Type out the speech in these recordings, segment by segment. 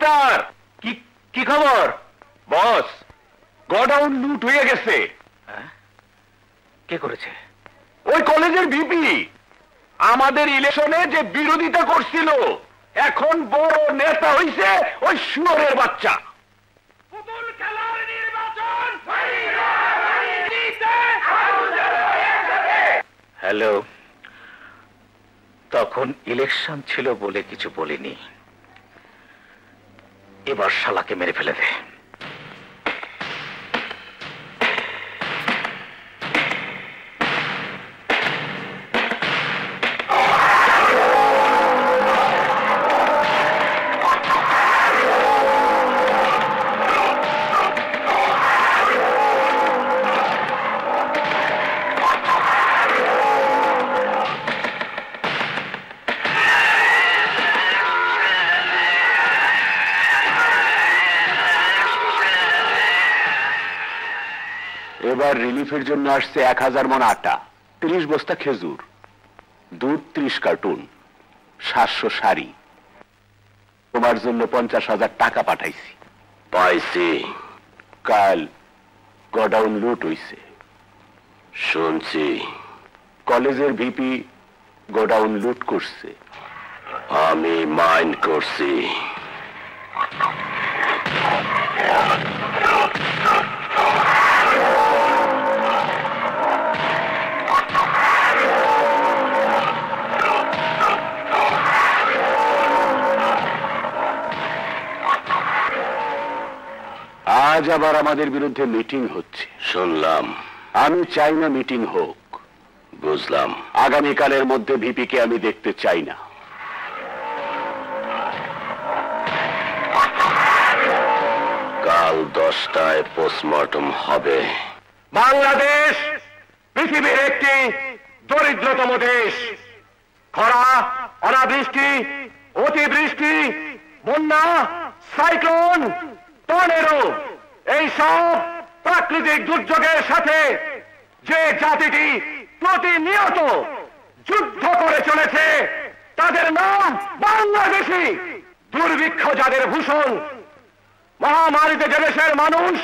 Doctor কি কি খবর বস? গোডাউন লুট হয়ে গেছে। কে করেছে? ওই কলেজের ভিপি আমাদের ইলেকশনে যে বিরোধিতা করছিল, এখন বড় নেতা হইছে ওই শুয়োরের বাচ্চা। পুতুল খেলার নির্বাচন। হ্যালো, তখন ইলেকশন ছিল বলে কিছু বলিনি, এবার শালাকে মেরে ফেলে দে। এবার রিলিফের জন্য আসছে 1000 মণ আটা, 30 বস্তা খেজুর, দুধ 30 কার্টুন, 700 শাড়ি। তোমার জন্য 50,000 টাকা পাঠাইছি। পাইছি। কাল গোডাউন লুট হইছে শুনছি। কলেজের ভিপি গোডাউন লুট করছে। আমি মাইন্ড করছি। আজ আবার আমাদের বিরুদ্ধে মিটিং হচ্ছে শুনলাম। আমি চাই না মিটিং হোক। বুঝলাম। আগামীকালের মধ্যে ভিপিকে আমি দেখতে চাই না। কাল 10টায় পোস্টমর্টম হবে। বাংলাদেশ পৃথিবীর একটি দরিদ্রতম দেশ। খরা, অনাবৃষ্টি, অতিবৃষ্টি, বন্যা, সাইক্লোন, টর্নেডো, এই সব প্রাকৃতিক দুর্যোগের সাথে যে জাতিটি প্রতিনিয়ত যুদ্ধ করে চলেছে তাদের নাম বাংলাদেশী। দুর্ভিক্ষ যাদের ভূষণ, মহামারীতে যে দেশের মানুষ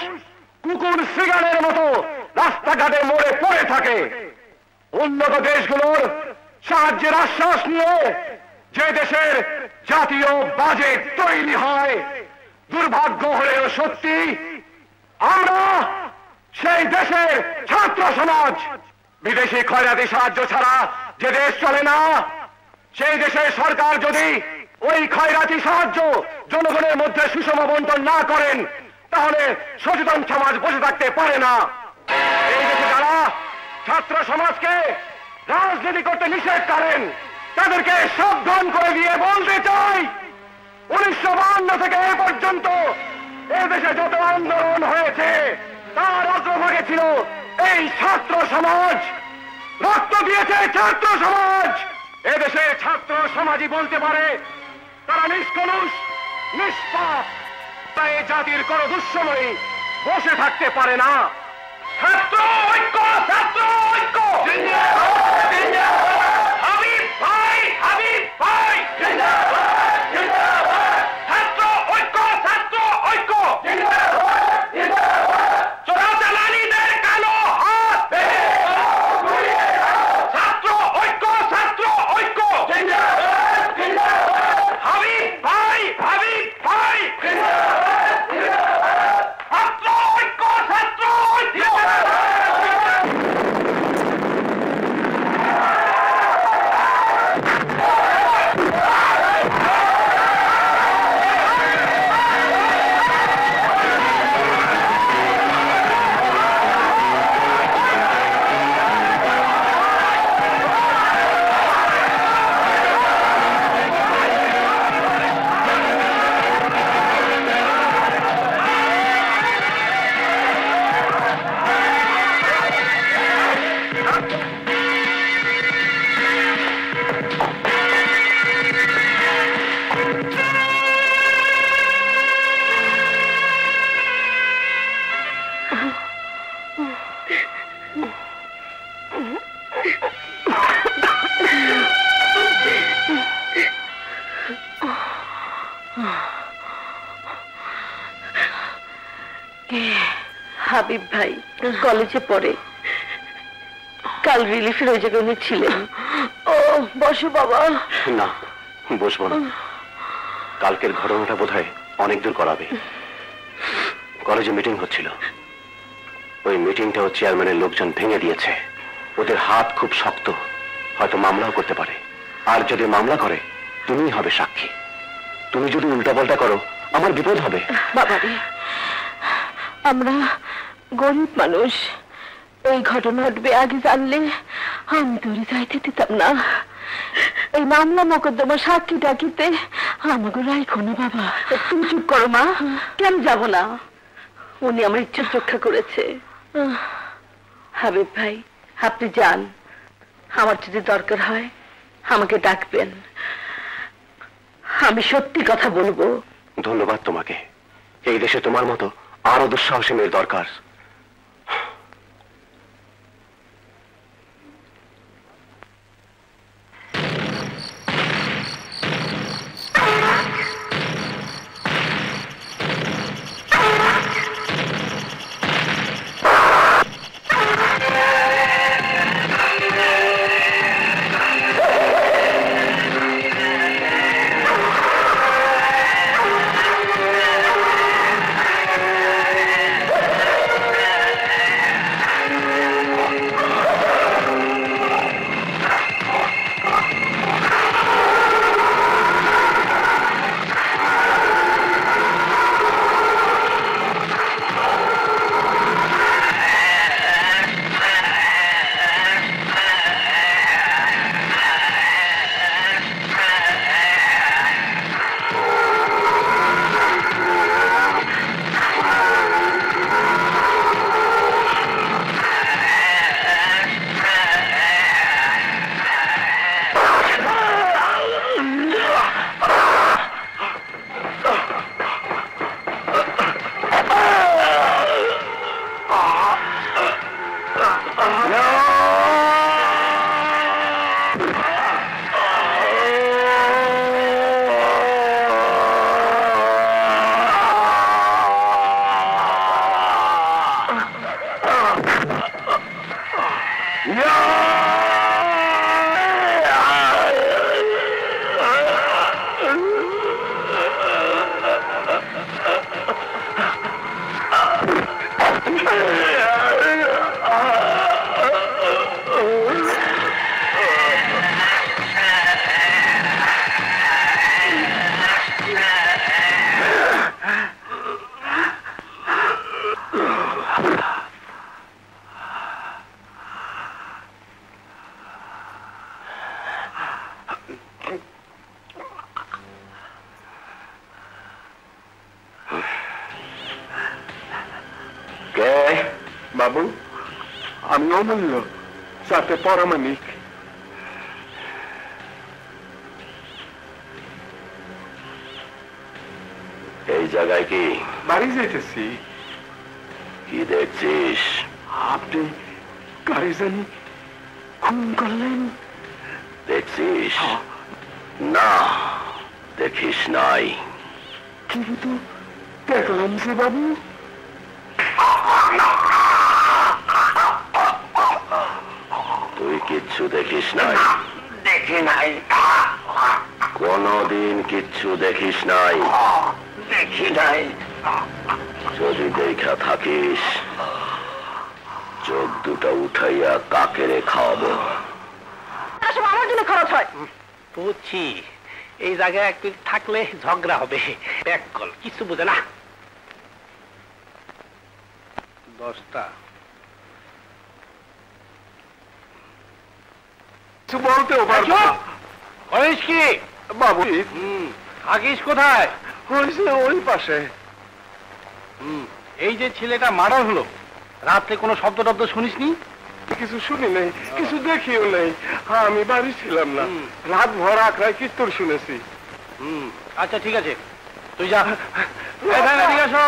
কুকুর সিগারের মতো রাস্তাঘাটে মরে পড়ে থাকে, উন্নত দেশগুলোর সাহায্যের আশ্বাস নিয়ে যে দেশের জাতীয় বাজেট তৈরি হয়, দুর্ভাগ্য হলেও সত্যি আমরা সেই দেশের ছাত্র সমাজ। বিদেশি খয়রাতি সাহায্য ছাড়া যে দেশ চলে না, সেই দেশের সরকার যদি ওই খয়রাতি সাহায্য জনগণের মধ্যে সুষম বন্টন না করেন, তাহলে সচেতন সমাজ বসে থাকতে পারে না। এই দেশে যারা ছাত্র সমাজকে রাজনীতি করতে নিষেধ করেন, তাদেরকে সাবধান করে দিয়ে বলতে চাই, 1952 থেকে এ পর্যন্ত এদেশে যত আন্দোলন হয়েছে তার অগ্রভাগে ছিল এই ছাত্র সমাজ। রক্ত দিয়েছে ছাত্র সমাজ। এদেশে ছাত্র সমাজই বলতে পারে তারা নিষ্কলুষ, নিষ্পাপ। তাই জাতির কোন দুঃসময়ে বসে থাকতে পারে না। ছাত্র ঐক্য, ছাত্র ঐক্য। হাবিব ভাই, হাবিব ভাই। ছাত্র ঐক্য, ছাত্র ঐক্য। চোরাচালানিদের কালো হাত। ছাত্র ঐক্য, ছাত্র ঐক্য। হাবিব ভাই, হাবিব ভাই। ছাত্র ঐক্য, ছাত্র ঐক্য। হাবিব ভাই কলেজে পড়ে, কাল রিলিফের ওই জায়গায় উনি ছিলেন। ও বসো বাবা। না, বসবো না। কালকের ঘটনাটা বোধহয় অনেক দূর করাবে। কলেজে মিটিং হচ্ছিল, ওই মিটিংটাও চেয়ারম্যানের লোকজন ভেঙে দিয়েছে। ওদের হাত খুব শক্ত, হয়তো মামলাও করতে পারে। আর যদি মামলা করে তুমিই হবে সাক্ষী। তুমি যদি উল্টাপাল্টা করো আমার বিপদ হবে। বাবারে, আমরা গরিব মানুষ, এই ঘটনা ঘটবে আগে জানলে আমি তোরে যাইতে দিতাম না। এই মামলা মোকদ্দমা সাক্ষী ডাকিতে আমাকে রাইখো না বাবা। তুমি চুপ করো মা। কেন যাব না? উনি আমার ইচ্ছার রক্ষা করেছে। হাবিব ভাই, আপনি যান, আমার যদি দরকার হয় আমাকে ডাকবেন, আমি সত্যি কথা বলবো। ধন্যবাদ তোমাকে। এই দেশে তোমার মতো আরো দুঃসাহসী মেয়ের দরকার। বাবু, আমি অমূল্য, সাথে পরমাণিক। এই জায়গায় কি? বাড়ি যাইতেছি। কি দেখছিস? আপনি কারে জানি খুন করলেন। দেখছিস? না, দেখিস নাই। কিন্তু দেখলাম যে বাবু। তুই কিচ্ছু দেখিস নাই? দেখি নাই। কোনদিন কিচ্ছু দেখিস নাই? দেখি নাই। যদি দেখা থাকিস চোখ দুটা উঠাইয়া কাকেরে খাওয়াবো। আমার জন্য খরচ হয়। বুঝছি, এই জায়গায় একটু থাকলে ঝগড়া হবে। ব্যাক কল, কিছু বোঝে না। 10টা কিছু বলতেও পারবো না। করিস কি বাবু? থাকিস কোথায়? হয়েছে ওই পাশে। এই যে ছেলেটা মার্ডার হলো, রাত্রে কোনো শব্দ টব্দ শুনিসনি? কিছু শুনি নাই, কিছু দেখিও নাই। আমি বাড়ি ছিলাম না, রাত ভর আখড়ায় কীর্তন শুনেছি। আচ্ছা ঠিক আছে, তুই যা। এদিকে আসো।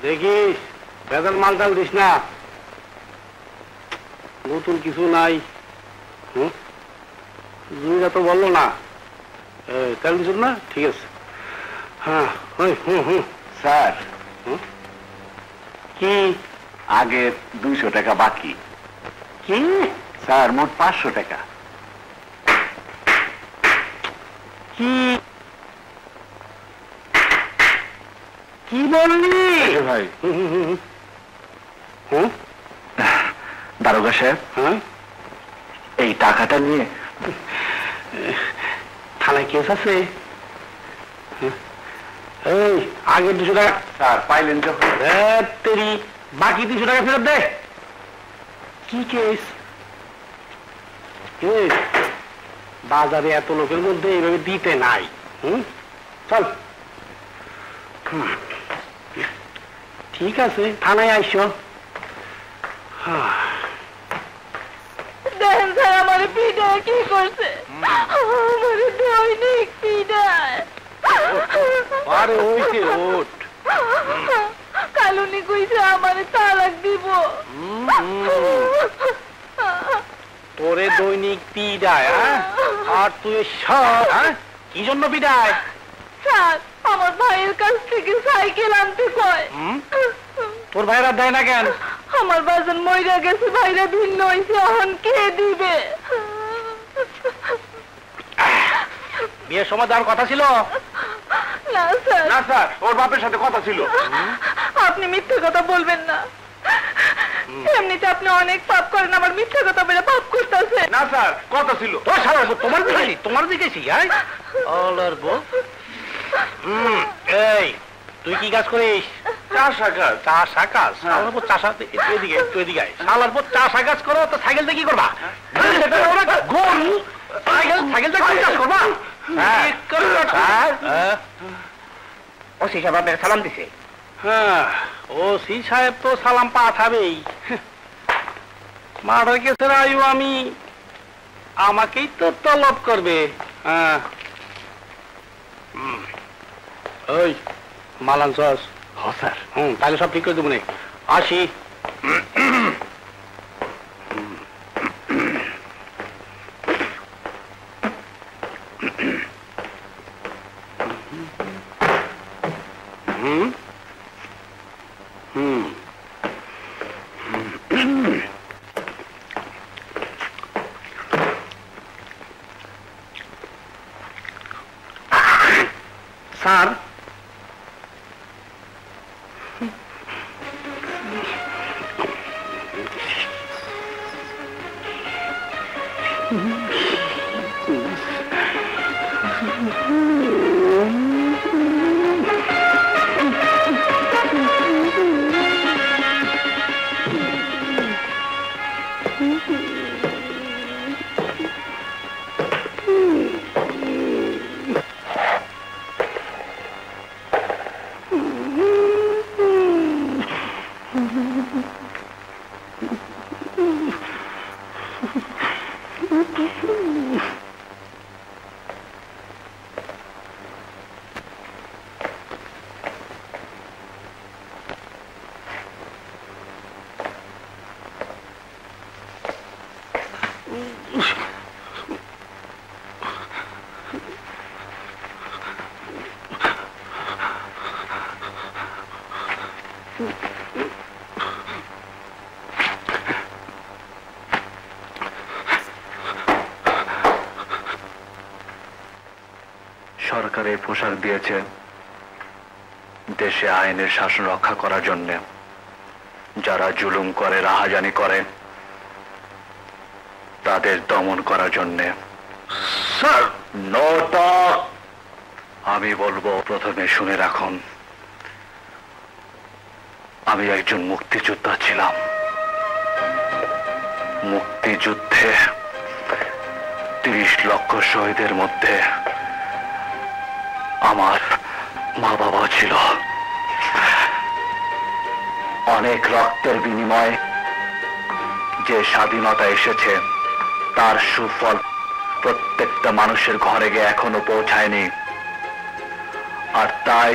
দেখিস ভেজাল মালটাল দিস না, নতুন কিছু নাই। জমিটা তো বললো না, কাল কিছু না, ঠিক আছে। হ্যাঁ, স্যার কি আগে 200 টাকা বাকি। কি স্যার মোট 500 টাকা। কি কি বললি ভাই? দারোগা সাহেব, হ্যাঁ, এই টাকাটা নিয়ে থানায় কেস আছে। এই আগের 200 টাকা স্যার পাইলেন যখন। তেরি বাকি 200 টাকা ফেরত দে। কি কেস? বাজারে এত লোকের মধ্যে এইভাবে দিতে নাই। চল, ঠিক আছে, থানায় আইসো। দেখেন স্যার আমার পিঠায় কি করছে, আমার দৈনিক পিঠায়। আরে ওইছে ওঠ, কালুনি কইছে আমার তালাক দিব। তোরে দৈনিক পিডায়, আর তুই সব কি জন্য পিডায়? স্যার আমার ভাইয়ের কাছ থেকে সাইকেল আনতে কয়। তোর ভাইরা দেয় না কেন? আমার বাজান মইরা গেছে, ভাইরা ভিন্ন হয়েছে, এখন কে দিবে? বিয়ের সময় দেওয়ার কথা ছিল না স্যার। না স্যার, ওর বাপের সাথে কথা ছিল। আপনি মিথ্যে কথা বলবেন না, এমনিতে আপনি অনেক পাপ করেন, আমার মিথ্যে কথা বলে পাপ করতেছে। না স্যার, কথা ছিল। তোর সারা তোমার দিকেছি, তোমার দিকেছি। এই তুই কি কাজ করিস? চাষা কাজ। চাষা কাজ? শালার উপর চাষা, এদিকে একটু এদিকে আয়। শালার উপর চাষা কাজ করো তো সাইকেল দিয়ে কি করবা? গরু সাইকেলটা কি কাজ করবা? ওসি সাহেব আপনাকে সালাম দিছে। হ্যাঁ, ওসি সাহেব তো সালাম পাঠাবেই। মার্ডার কেসের আয়ু আমি, আমাকেই তো তলব করবে। হ্যাঁ, ওই মাল আনছস? হ্যাঁ স্যার। তাহলে সব ঠিক করে দেবো। আসি। স্যার, সরকারের পোশাক দিয়েছে দেশে আইনের শাসন রক্ষা করার জন্য। যারা জুলুম করে, রাহাজানি করে, তাদের দমন করার জন্য। স্যার, নোটা আমি বলবো, প্রথমে শুনে রাখুন, আমি একজন মুক্তিযোদ্ধা ছিলাম। মুক্তিযুদ্ধে 30 লক্ষ শহীদের মধ্যে আমার মা বাবা ছিল। অনেক রক্তের বিনিময়ে যে স্বাধীনতা এসেছে, তার সুফল প্রত্যেকটা মানুষের ঘরে গিয়ে এখনো পৌঁছায়নি। আর তাই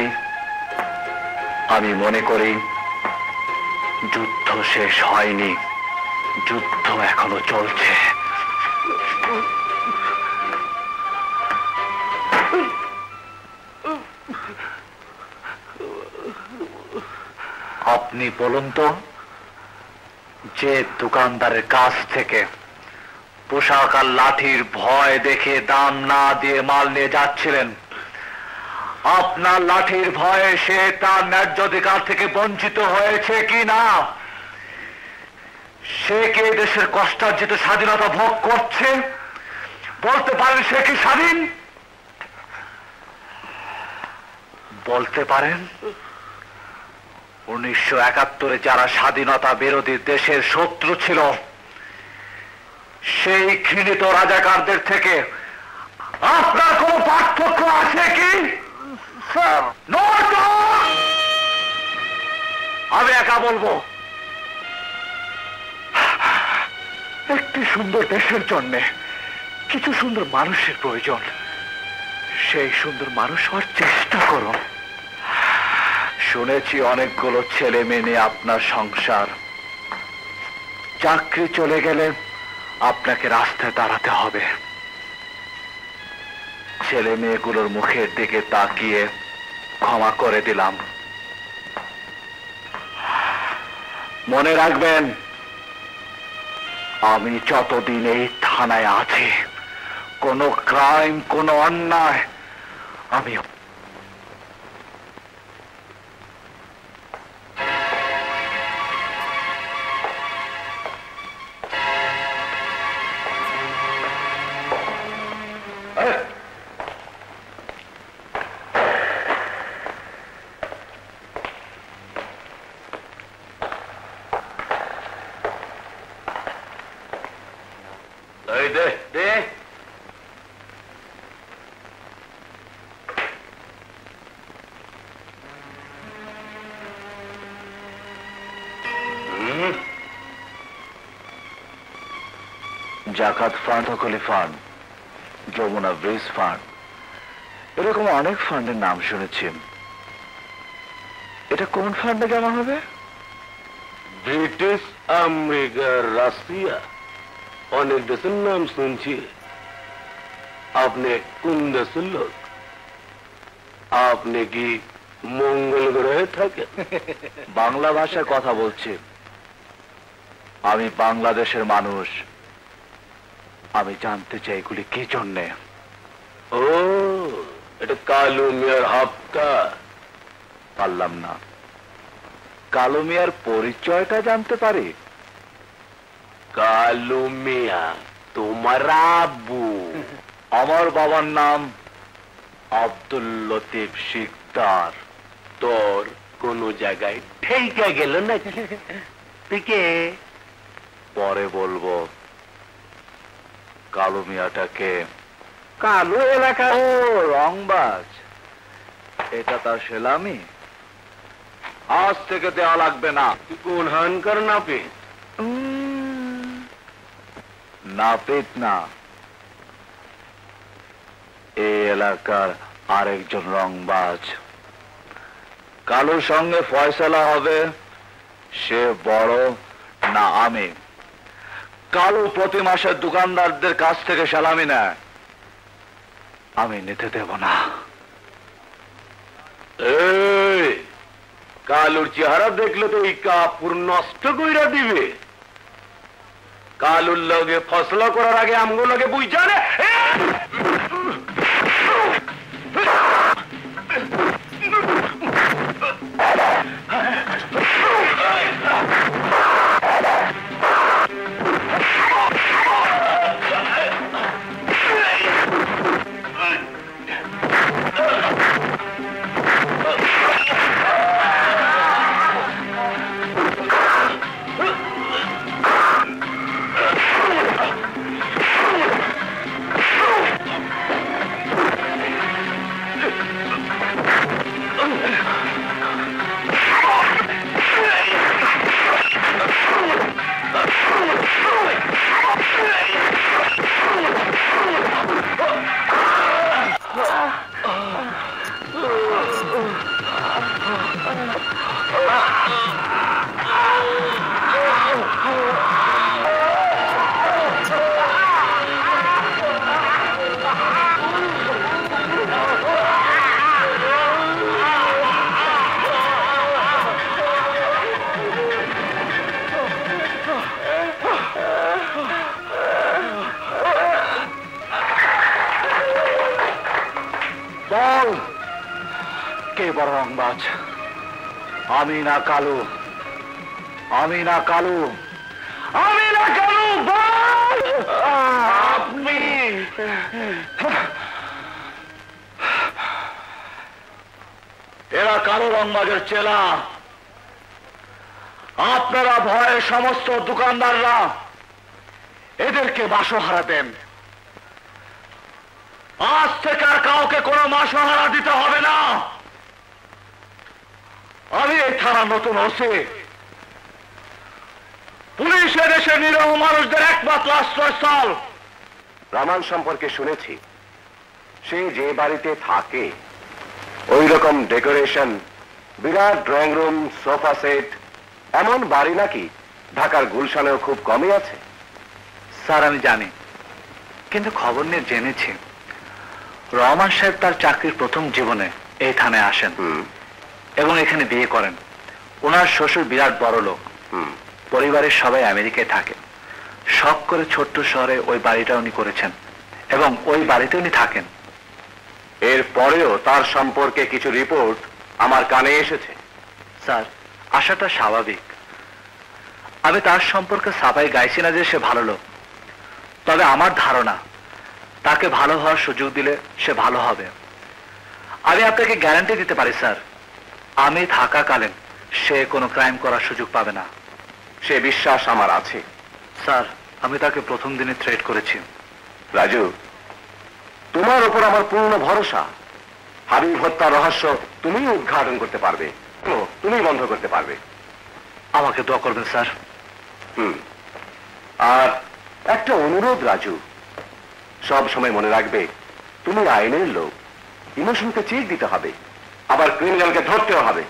আমি মনে করি যুদ্ধ শেষ হয়নি, যুদ্ধ এখনো চলছে। আপনি বলুন তো, যে দোকানদারের কাছ থেকে পোশাক আর লাঠির ভয় দেখে দাম না দিয়ে মাল নিয়ে যাচ্ছিলেন, আপনার লাঠির ভয়ে সে তার ন্যায্য অধিকার থেকে বঞ্চিত হয়েছে কি না? সে কি দেশের কষ্টার্জিত স্বাধীনতা ভোগ করছে? বলতে পারেন সে কি স্বাধীন? বলতে পারেন 1971 যারা স্বাধীনতা বিরোধী দেশের শত্রু ছিল, সেই ঘৃণিত রাজাকারদের থেকে আপনার কোন পার্থক্য আছে কি? আমি একা বলবো, একটি সুন্দর দেশের জন্য কিছু সুন্দর মানুষের প্রয়োজন। সেই সুন্দর মানুষ হওয়ার চেষ্টা করুন। শুনেছি অনেকগুলো ছেলে মেয়ে নিয়ে আপনার সংসার, চাকরি চলে গেলে আপনাকে রাস্তায় দাঁড়াতে হবে। ছেলে মেয়েগুলোর মুখের দিকে তাকিয়ে ক্ষমা করে দিলাম। মনে রাখবেন, আমি যতদিন এই থানায় আছি, কোনো ক্রাইম, কোনো অন্যায় আমি জাকাত ফান্ড, হকলি ফান্ড, যমুনা ব্রিজ ফান্ড, এরকম অনেক ফান্ডের নাম শুনেছি। এটা কোন ফান্ডে জমা হবে? ব্রিটিশ, আমেরিকা, রাশিয়া, অনেক দেশের নাম শুনছি। আপনি কোন দেশের লোক? আপনি কি মঙ্গল গ্রহে থাকেন? বাংলা ভাষায় কথা বলছি। আমি বাংলাদেশের মানুষ। আমি জানতে চাই এগুলি কি জন্যে। ও, এটা কালু মিয়ার হাপ্তা। পারলাম না। কালু মিয়ার পরিচয়টা জানতে পারি? কালু মিয়া তোমার আব্বু? আমার বাবার নাম আব্দুল লতিফ শিকদার। তোর কোন জায়গায় ঠেকা গেল নাকি? তুই কে? পরে বলবো। কালু মিয়াটাকে? কালু এলাকা? ও, রংবাজ। এটা তার সেলামি? আজ থেকে দেওয়া লাগবে না। তুই কোন হানকার নাপে? নাপিত না, এই এলাকার আরেকজন রংবাজ। কালুর সঙ্গে ফয়সালা হবে সে বড় না আমি। কালু প্রতি মাসে দোকানদারদের কাছ থেকে সালামি নেয়, আমি নিতে দেব না। এই কালুর চেহারা দেখলে তো এই কাপড় নষ্ট কইরা দিবে। কালুর লগে ফসলা করার আগে আমগো লগে বুঝা রে। রংবাজ, আমি না কালু, আমি না কালু, আমি না কালু। আপনি এরা কালো রংবাজের চেলা। আপনারা ভয়ে সমস্ত দোকানদাররা এদেরকে মাসোহারা দেন। আজ থেকে আর কাউকে কোনো মাসোহারা দিতে হবে না। আমি এই থানা নতুন ওসি। পুলিশের দেশে নিরীহ মানুষদের একমাত্র আশ্রয়স্থল। রামান সম্পর্কে শুনেছি, সে যে বাড়িতে থাকে ওই রকম ডেকোরেশন, বিরাট ড্রয়িং রুম, সোফা সেট, এমন বাড়ি নাকি ঢাকার গুলশানেও খুব কমই আছে। স্যার আমি জানি, কিন্তু খবর নিয়ে জেনেছি রহমান সাহেব তার চাকরির প্রথম জীবনে এই থানায় আসেন এবং এখানে বিয়ে করেন। ওনার শ্বশুর বিরাট বড় লোক, পরিবারের সবাই আমেরিকায় থাকে। শখ করে ছোট্ট শহরে ওই বাড়িটা উনি করেছেন এবং ওই বাড়িতে উনি থাকেন। এর পরেও তার সম্পর্কে কিছু রিপোর্ট আমার কানে এসেছে। স্যার আশাটা স্বাভাবিক। আমি তার সম্পর্কে সাবাই গাইছি না যে সে ভালো লোক, তবে আমার ধারণা তাকে ভালো হওয়ার সুযোগ দিলে সে ভালো হবে। আমি আপনাকে গ্যারান্টি দিতে পারি স্যার, আমি থাকাকালীন সে কোনো ক্রাইম করার সুযোগ পাবে না। সে বিশ্বাস আমার আছে। স্যার আমি তাকে প্রথম দিনে থ্রেট করেছি। রাজু, তোমার উপর আমার পূর্ণ ভরসা। হাবিব হত্যার রহস্য তুমি উদ্ঘাটন করতে পারবে, তুমি বন্ধ করতে পারবে। আমাকে দোয়া করবেন স্যার। আর একটা অনুরোধ রাজু, সব সময় মনে রাখবে তুমি আইনের লোক। ইমোশনকে চেক দিতে হবে, আবার ক্রিমিনালকে ধরতেও হবে।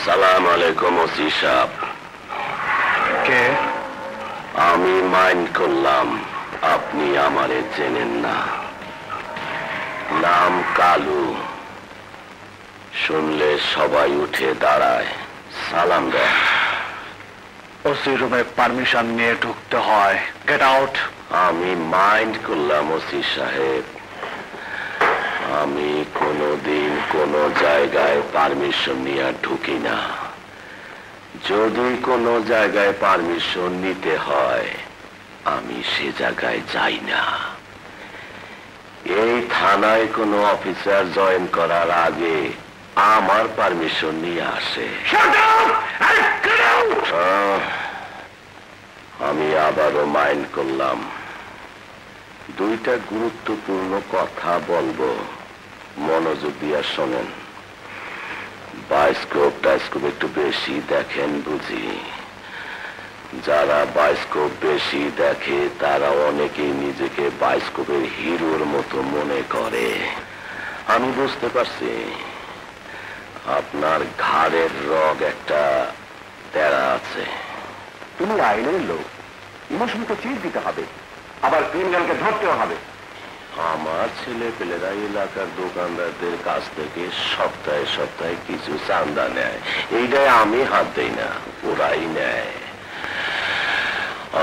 সালাম আলাইকুম ওসি সাহেব। কে? আমি মাইন্ড করলাম আপনি আমারে চেনেন না। নাম কালু। শুনলে সবাই উঠে দাঁড়ায়, সালাম দেয়। ওসি রুমে পারমিশন নিয়ে ঢুকতে হয়। Get out. আমি মাইন্ড করলাম ওসি সাহেব, আমি কোনোদিন কোনো জায়গায় পারমিশন নিয়ে ঢুকি না। যদি কোনো জায়গায় পারমিশন নিতে হয় আমি সে জায়গায় যাই না। এই থানায় কোনো অফিসার জয়েন করার আগে আমার পারমিশন নিয়ে আসে। আমি আবারও মাইন্ড করলাম, দুইটা গুরুত্বপূর্ণ কথা বলবো, মনোযোগ দিয়ে শোনেন। বায়োস্কোপ টাইস্কোপ একটু বেশি দেখেন বুঝি। যারা বায়োস্কোপ বেশি দেখে তারা অনেকেই নিজেকে বায়োস্কোপের হিরোর মতো মনে করে। আমি বুঝতে পারছি আপনার ঘাড়ের রগ একটা তেরা আছে। তুমি আইনের লোক, ইমোশনকে চেক দিতে হবে, আবার ক্রিমিনালকে ধরতেও হবে। আমার ছেলে পেলেরা এলাকার দোকানদারদের কাছ থেকে সপ্তাহে সপ্তাহে কিছু চাঁদা নেয়। এইটাই আমি হাত দেই না, ওরাই নেয়।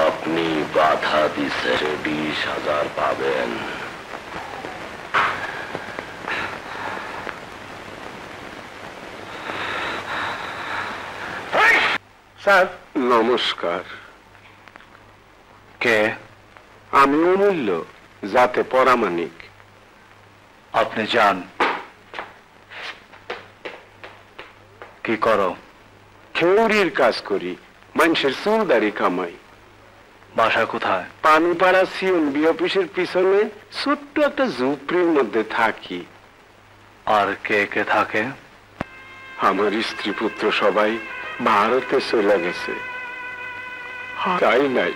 আপনি বাধা দিছে 20,000 পাবেন। স্যার নমস্কার। কে? আমি অমূল্য, যাতে পরামানিক। আপনি যান। কি করো? খেউরির কাজ করি, মানুষের চুলদারি কামাই। বাসা কোথায়? পানিপাড়া সিএনবি অফিসের পিছনে ছোট্ট একটা ঝুপড়ির মধ্যে থাকি। আর কে কে থাকে? আমার স্ত্রী পুত্র সবাই ভারতে চলে গেছে। তাই নাই,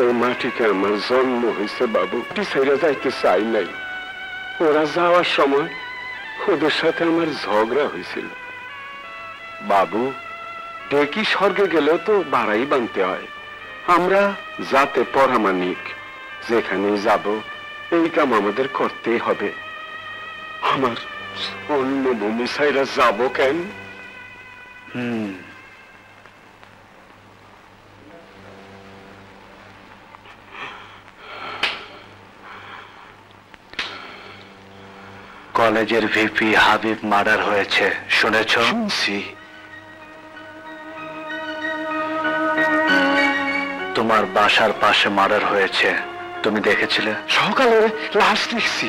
এই মাটিতে আমার জন্ম হয়েছে বাবু, ছেড়ে যাইতে চাই নাই। ওরা যাওয়ার সময় ওদের সাথে আমার ঝগড়া হয়েছিল। বাবু, ডেকি স্বর্গে গেলেও তো বাড়াই বানতে হয়। আমরা যাতে পরামানিক, যেখানে যাব এই কাম আমাদের করতেই হবে। আমার অন্য ভূমি ছাইরা যাব কেন? কলেজের ভিপি হাবিব মার্ডার হয়েছে, শুনেছ? শুনছি। তোমার বাসার পাশে মার্ডার হয়েছে, তুমি দেখেছিলে? সকালে লাশ দেখছি।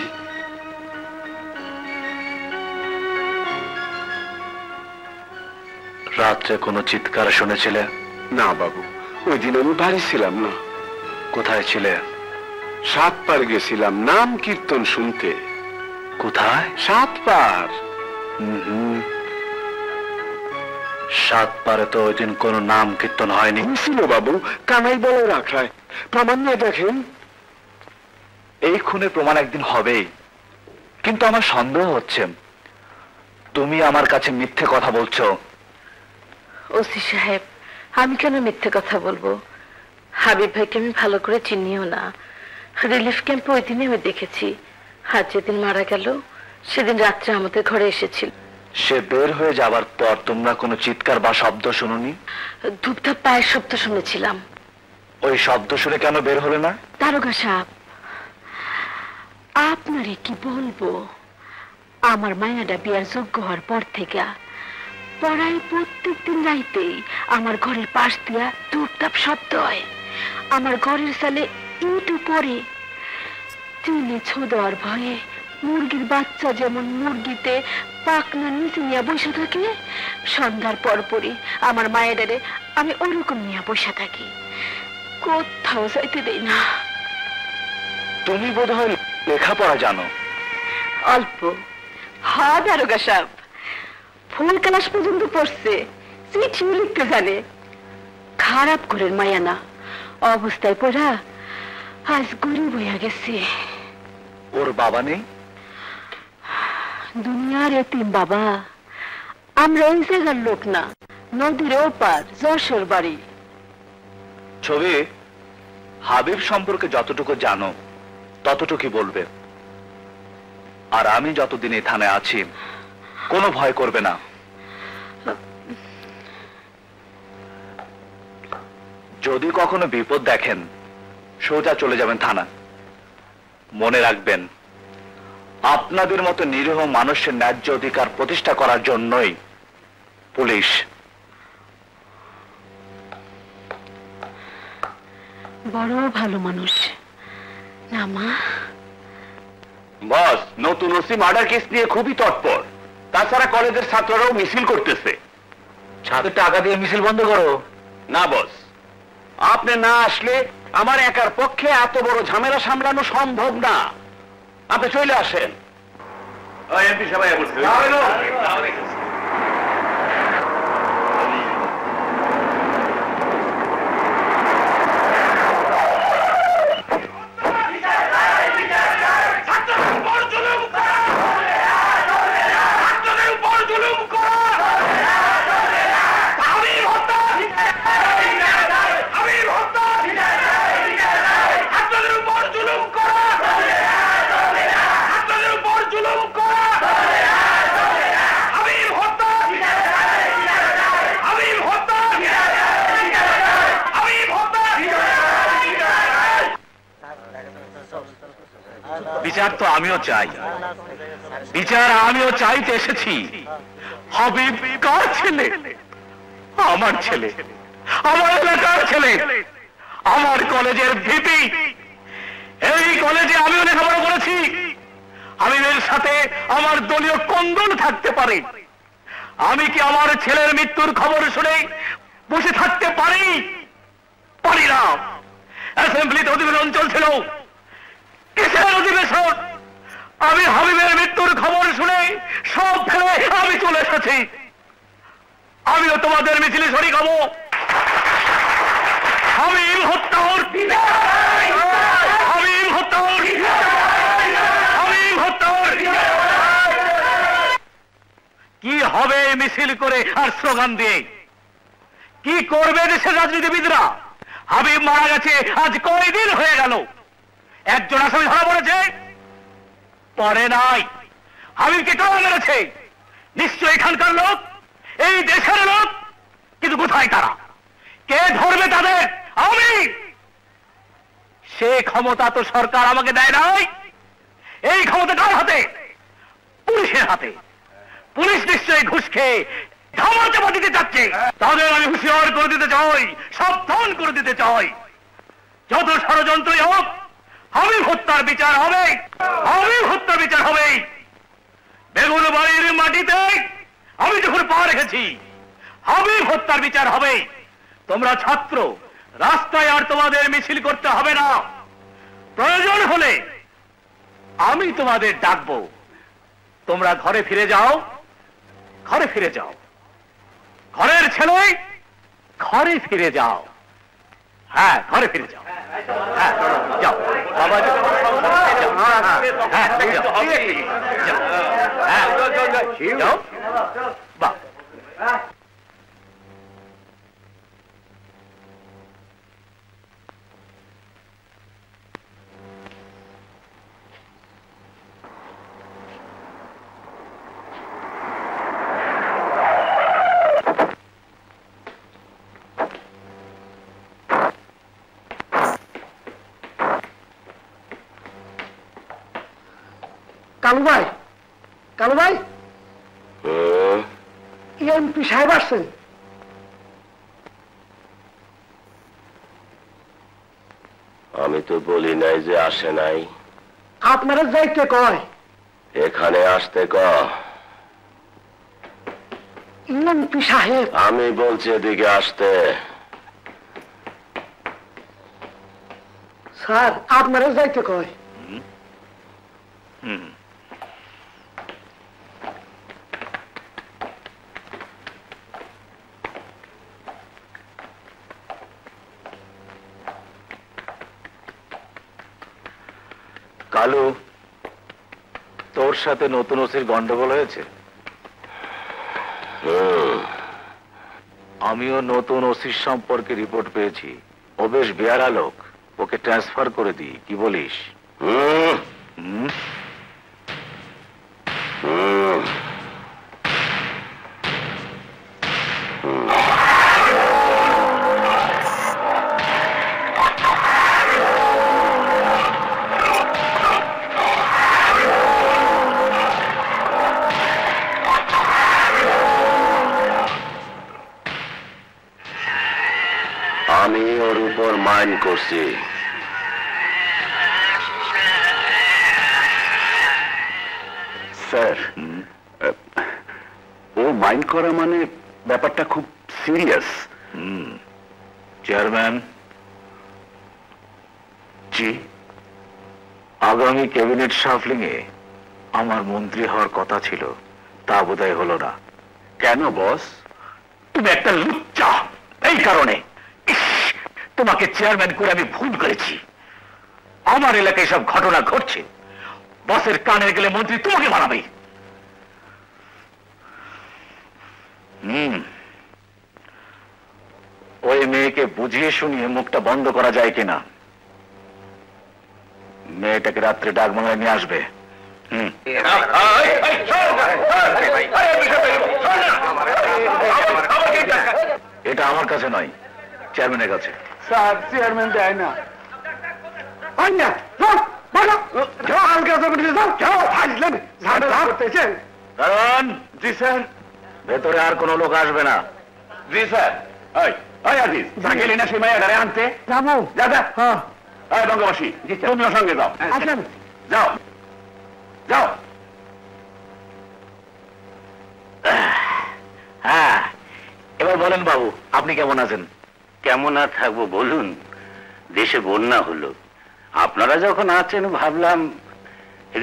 রাত্রে কোনো চিৎকার শুনেছিলে? না বাবু, ওই দিন আমি বাড়ি ছিলাম না। কোথায় ছিলে? 7 পার গেছিলাম নাম কীর্তন শুনতে। কোথায়? 7 পার। 7 পারে তো ওই দিন কোনো নাম কীর্তন হয়নি। ছিল বাবু, কানাই বলে রাখায় প্রমাণ নিয়ে দেখেন। এই খুনের প্রমাণ একদিন হবেই, কিন্তু আমার সন্দেহ হচ্ছে তুমি আমার কাছে মিথ্যে কথা বলছো। ওসি সাহেব, আমি কেন মিথ্যে কথা বলবো? হাবিব ভাইকে আমি ভালো করে চিনিও না। রিলিফ ক্যাম্পে ওই দিনে আমি দেখেছি। আর যেদিন মারা গেল সেদিন রাত্রে আমাদের ঘরে এসেছিল। সে বের হয়ে যাবার পর তোমরা কোনো চিৎকার বা শব্দ শুনোনি? ধূপধাপ পায়ের শব্দ শুনেছিলাম। ওই শব্দ শুনে কেন বের হলে না? দারোগা সাহেব, আপনারে কি বলবো, আমার মায়াটা বিয়ার যোগ্য হওয়ার পর থেকে পড়ায় প্রত্যেক দিন রাইতেই আমার ঘরের পাশ দিয়া ধূপধাপ শব্দ হয়। আমার ঘরের সালে ইটু পড়ে। চুলে ছো দেওয়ার ভয়ে মুরগির বাচ্চা যেমন মুরগিতে পাকনা নিচে নিয়ে বসে থাকে, সন্ধ্যার পরপরই আমার মায়েরারে আমি ওরকম নিয়ে বসে থাকি, কোথাও যাইতে দেই না। তুমি বোধহয় লেখাপড়া জানো? অল্প। হ্যাঁ দারোগা সাহেব, ফুল ক্লাস পর্যন্ত পড়ছে, চিঠি লিখতে জানে। খারাপ করে মায়া না, অবস্থায় পড়া আজ গরিব হইয়া গেছে। ওর বাবা নেই? দুনিয়ার এতিম বাবা। আমরা এই জায়গার লোক না, নদীর ওপার যশোর বাড়ি। ছবি, হাবিব সম্পর্কে যতটুকু জানো ততটুকুই বলবে। আর আমি যতদিন এই থানায় আছি কোনো ভয় করবে না। যদি কখনো বিপদ দেখেন সোজা চলে যাবেন থানা। মনে রাখবেন, আপনাদের মতো নিরীহ মানুষের ন্যায্য অধিকার প্রতিষ্ঠা করার জন্যই পুলিশ। বড় ভালো মানুষ না মা? বস, নতুন ওসি মার্ডার কেস নিয়ে খুবই তৎপর। তাছাড়া কলেজের ছাত্ররাও মিছিল করতেছে। ছাত্র টাকা দিয়ে মিছিল বন্ধ করো। না বস, আপনি না আসলে আমার একার পক্ষে এত বড় ঝামেলা সামলানো সম্ভব না। আপনি চলে আসেন। এমপি সবাই বিচার তো আমিও চাই, বিচার আমিও চাইতে এসেছি। হাবিব কার ছেলে? আমার ছেলে, আমার এলাকার ছেলে, আমার কলেজের ভিপি। এই কলেজে আমিও লেখাপড়া করেছি। হাবিবের সাথে আমার দলীয় কন্দল থাকতে পারে। আমি কি আমার ছেলের মৃত্যুর খবর শুনে বসে থাকতে পারি? পারি না। অ্যাসেম্বলিতে অধিবেশন চলছিল। কিসের অধিবেশন? আমি হাবিবের মৃত্যুর খবর শুনে সব ফেলে আমি চলে এসেছি। আমিও তোমাদের মিছিলে শরীক হব। হাবিব হত্যা, হাবিব হত্যা, হাবিব হত্যা। কি হবে মিছিল করে আর স্লোগান দিয়ে? কি করবে দেশের রাজনীতিবিদরা? হাবিব মারা গেছে আজ কয়দিন হয়ে গেল। একজন আসামি ধরা পড়েছে? পরে নাই। হাবিবকে কারা মেরেছে? নিশ্চয় এখানকার লোক, এই দেশের লোক। কিন্তু কোথায় তারা? কে ধরবে তাদের? আমি। সে ক্ষমতা তো সরকার আমাকে দেয় নাই। এই ক্ষমতা কার হাতে? পুলিশের হাতে। পুলিশ নিশ্চয়ই ঘুষ খেয়ে ধামা চাপা দিতে যাচ্ছে। তাদের আমি হুঁশিয়ার করে দিতে চাই, সাবধান করে দিতে চাই, যত ষড়যন্ত্রই হোক হাবিব হত্যার বিচার হবে, হাবিব হত্যার বিচার হবে। বেগুন বাড়ির মাটিতে আমি যখন পা রেখেছি হাবিব হত্যার বিচার হবে। তোমরা ছাত্র, রাস্তায় আর তোমাদের মিছিল করতে হবে না। প্রয়োজন হলে আমি তোমাদের ডাকবো। তোমরা ঘরে ফিরে যাও, ঘরে ফিরে যাও। ঘরের ছেলে ঘরে ফিরে যাও। হ্যাঁ, ঘরে ফিরে যাও। হ্যাঁ, যাও বাবা, যাও। হ্যাঁ, যাও। বাহ, কালু ভাই, কালু ভাই, এমপি সাহেব আসছেন। আমি তো বলি নাই যে আসে নাই। আপনারা যাইতে কয়। এখানে আসতে ক। এমপি সাহেব। আমি বলছি এদিকে আসতে। স্যার, আপনারা যাইতে কয়। কালু, তোর সাথে নতুন ওসির গন্ডগোল হয়েছে? আমিও নতুন ওসির সম্পর্কে রিপোর্ট পেয়েছি। ও বেশ বেয়ারা লোক, ওকে ট্রান্সফার করে দিই, কি বলিস? আমি ওর উপর মাইন করছি। স্যার, ও মাইন্ড করা মানে ব্যাপারটা খুব সিরিয়াস। চেয়ারম্যান, জি, আগামী ক্যাবিনেট শাফলিং এ আমার মন্ত্রী হওয়ার কথা ছিল, তা বোধহয় হলো না। কেন বস? তুমি একটা লুচ্চা, এই কারণে। তোমাকে চেয়ারম্যান করে আমি ভুল করেছি। আমার এলাকায় সব ঘটনা ঘটছে, বসের কানে গেলে মন্ত্রী তোমাকে মানাবে। ওই মেয়েকে বুঝিয়ে শুনিয়ে মুখটা বন্ধ করা যায় কিনা। মেয়েটাকে রাত্রে ডাকবাংলায় নিয়ে আসবে। এটা আমার কাছে নয়, চেয়ারম্যানের কাছে। স্যার, চেয়ারম্যান দেয় না। কারণ জি স্যার, ভেতরে আর কোনো লোক আসবে না। জি স্যার। গেলি না সেই মায়াটারে আনতে? যাবো। যা যা। হ্যাঁ, বঙ্গবাসী, তুমিও সঙ্গে যাও। আসেন। যাও যাও। হ্যাঁ, এবার বলেন বাবু, আপনি কেমন আছেন? কেমন আর থাকবো বলুন, দেশে বন্যা হলো। আপনারা যখন আছেন ভাবলাম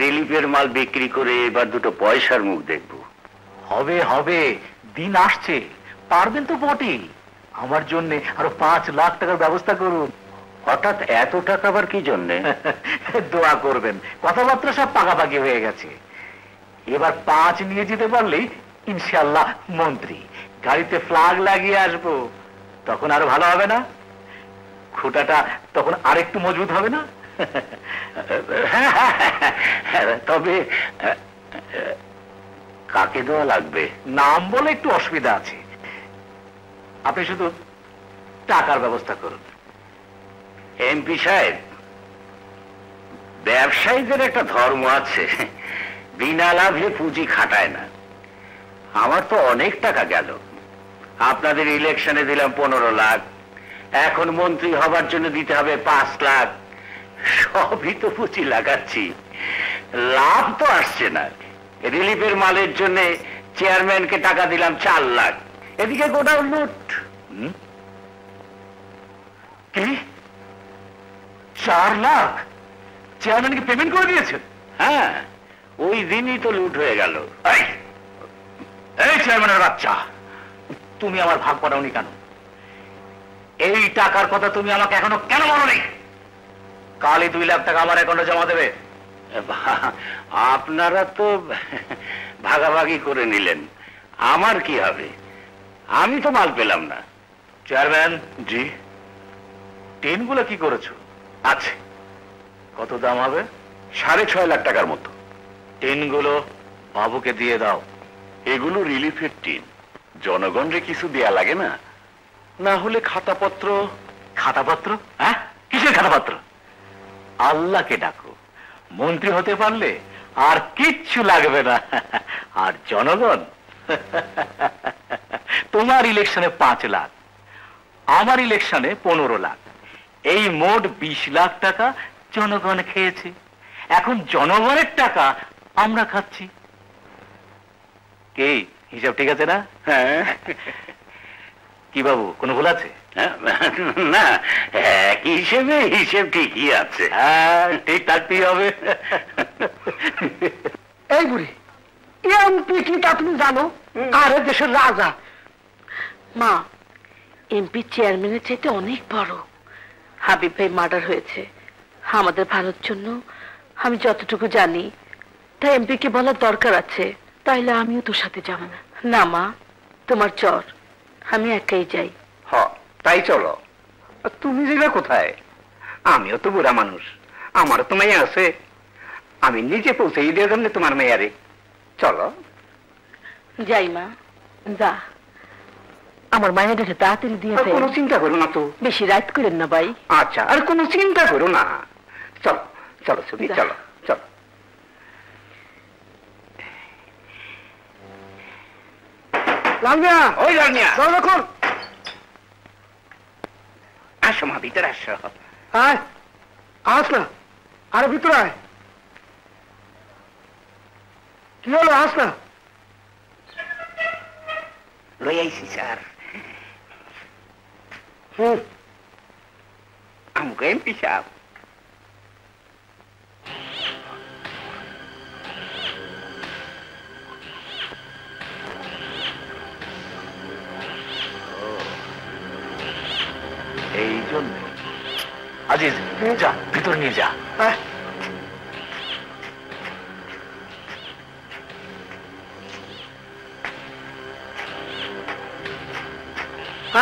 রিলিফের মাল বিক্রি করে এবার দুটো পয়সার মুখ দেখব। হবে হবে, দিন আসছে, পারবেন তো বটেই। আমার জন্য আরো 5 লাখ টাকার ব্যবস্থা করুন। হঠাৎ এত টাকা আবার কি জন্যে? দোয়া করবেন, কথাবার্তা সব পাকাপাকি হয়ে গেছে। এবার 5 নিয়ে যেতে পারলেই ইনশাআল্লাহ মন্ত্রী, গাড়িতে ফ্ল্যাগ লাগিয়ে আসবো। তখন আরো ভালো হবে না? খুঁটাটা তখন আরেকটু মজবুত হবে না? তবে কাকে দেওয়া লাগবে? নাম বলে একটু অসুবিধা আছে, আপনি শুধু টাকার ব্যবস্থা করুন। এমপি সাহেব, ব্যবসায়ীদের একটা ধর্ম আছে, বিনা লাভে পুঁজি খাটায় না। আমার তো অনেক টাকা গেল। আপনাদের ইলেকশনে দিলাম 15 লাখ, এখন মন্ত্রী হবার জন্য দিতে হবে 5 লাখ। সবই তো পুঁজি লাগাচ্ছি, লাভ তো আসছে না। রিলিফের মালের জন্য চেয়ারম্যানকে টাকা দিলাম 4 লাখ, এদিকে গোডাউন লুট। কি 4 লাখ চেয়ারম্যানকে পেমেন্ট করে দিয়েছেন? হ্যাঁ, ওই দিনই তো লুট হয়ে গেল। এই চেয়ারম্যানের বাচ্চা, তুমি আমার ভাগ পাঠাওনি কেন? এই টাকার কথা তুমি আমাকে এখনো কেন বলোনি? কালই 2 লাখ টাকা আমার অ্যাকাউন্টে জমা দেবে। আপনারা তো ভাগাভাগি করে নিলেন, আমার কি হবে? আমি তো মাল পেলাম না। চেয়ারম্যান জি, টিনগুলো কি করেছো? আছে, কত দাম হবে? 6.5 লাখ টাকার মতো। টিনগুলো বাবুকে দিয়ে দাও। এগুলো রিলিফের টিন, জনগণরে কিছু দেয়া লাগে না? না হলে খাতাপত্র। খাতাপত্র? হ্যাঁ, কিসের খাতাপত্র? আল্লাহকে ডাকো, মন্ত্রী হতে পারলে আর কিচ্ছু লাগবে না। আর জনগণ, তোমার ইলেকশনে 5 লাখ, আমার ইলেকশনে 15 লাখ, এই মোট 20 লাখ টাকা জনগণ খেয়েছে। এখন জনগণের টাকা আমরা খাচ্ছি। কি হিসাব ঠিক আছে না? হ্যাঁ। কি বাবু, কোনো ভুল আছে? না, এক হিসেবে হিসেব ঠিকই আছে। হ্যাঁ, ঠিক থাকতেই হবে। এই বুড়ি, এমপি কি তা তুমি জানো? আরে দেশের রাজা। মা, এমপি চেয়ারম্যানের চাইতে অনেক বড়। হাবিব ভাই মার্ডার হয়েছে আমাদের ভালোর জন্য, আমি যতটুকু জানি। তাই এমপি কে বলার দরকার আছে। তাইলে আমিও তোর সাথে যাব না। না মা, তোমার জ্বর, আমি একাই যাই। তাই চলো। তুমি যাবে কোথায়? আমিও তো বুড়া মানুষ, আমারও তো মেয়ে আছে, আমি নিজে পৌঁছে দিয়ে জন্য তোমার মেয়ারে। চলো যাই মা, যা। আমার মায়ের কাছে তাড়াতাড়ি দিয়ে আর কোনো চিন্তা করো না তো। বেশি রাত করেন না ভাই। আচ্ছা, আর কোনো চিন্তা করো না। চলো চলো ছবি, যা। চলো চলো। লালমিয়া, ওই লালমিয়া, দরজা খোল। আসো মা, ভিতরে আসো। আয়, আস না, আরে ভিতরে আয়। কি হলো, আস না। লই আইসি স্যার, আমাকে এমপি সাহেব। এই জন্য আজিজ, যা ভিতর নিয়ে যা। আয়।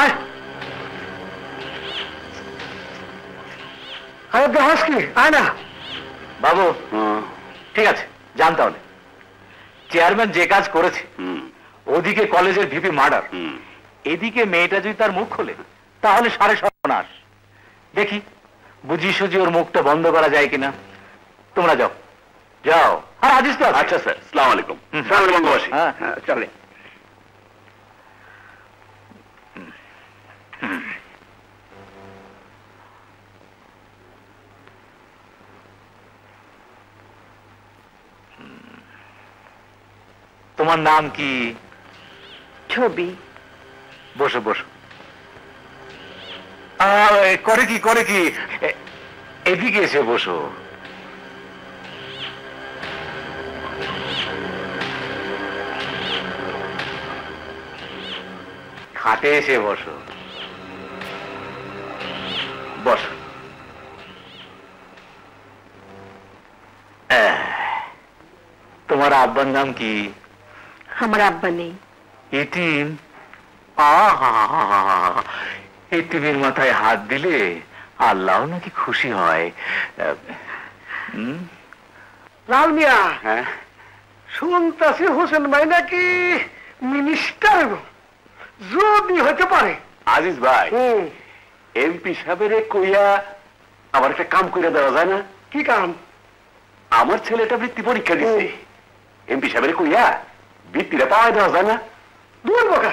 আয়। আরে দেখাস কি, আয় না। বাবু, ঠিক আছে, জান তাহলে চেয়ারম্যান যে কাজ করেছে, ওদিকে কলেজের ভিপি মার্ডার, এদিকে মেয়েটা যদি তার মুখ খোলে তাহলে 7.5 দেখি বুঝি সুঝি ওর মুখটা বন্ধ করা যায় কিনা। তোমরা যাও যাও। আর আজিজ তো আছে। আচ্ছা স্যার, আসসালামু আলাইকুম। সালাম বঙ্গবাসী। হ্যাঁ। চলে। তোমার নাম কি? ছবি। বসো বসো। করে কি করে কি, এদিকে এসে বসো। খাটে এসে বসো, বসো। তোমার আব্বার নাম কি? আমার আব্বা নেই। এতিম? এতিমের মাথায় হাত দিলে আল্লাহ নাকি খুশি হয়। লালমিয়া, হ্যাঁ, শুনতেছি হোসেন ভাই নাকি মিনিস্টার, যদি হতে পারে। আজিজ ভাই, এমপি সাহেবের কইয়া আমার একটা কাম করে দেওয়া যায় না? কি কাম? আমার ছেলেটা বৃত্তি পরীক্ষা দিচ্ছে, এমপি সাহেবের কইয়া বৃত্তিটা পাওয়া দেওয়া যায় না? দূর বোকা,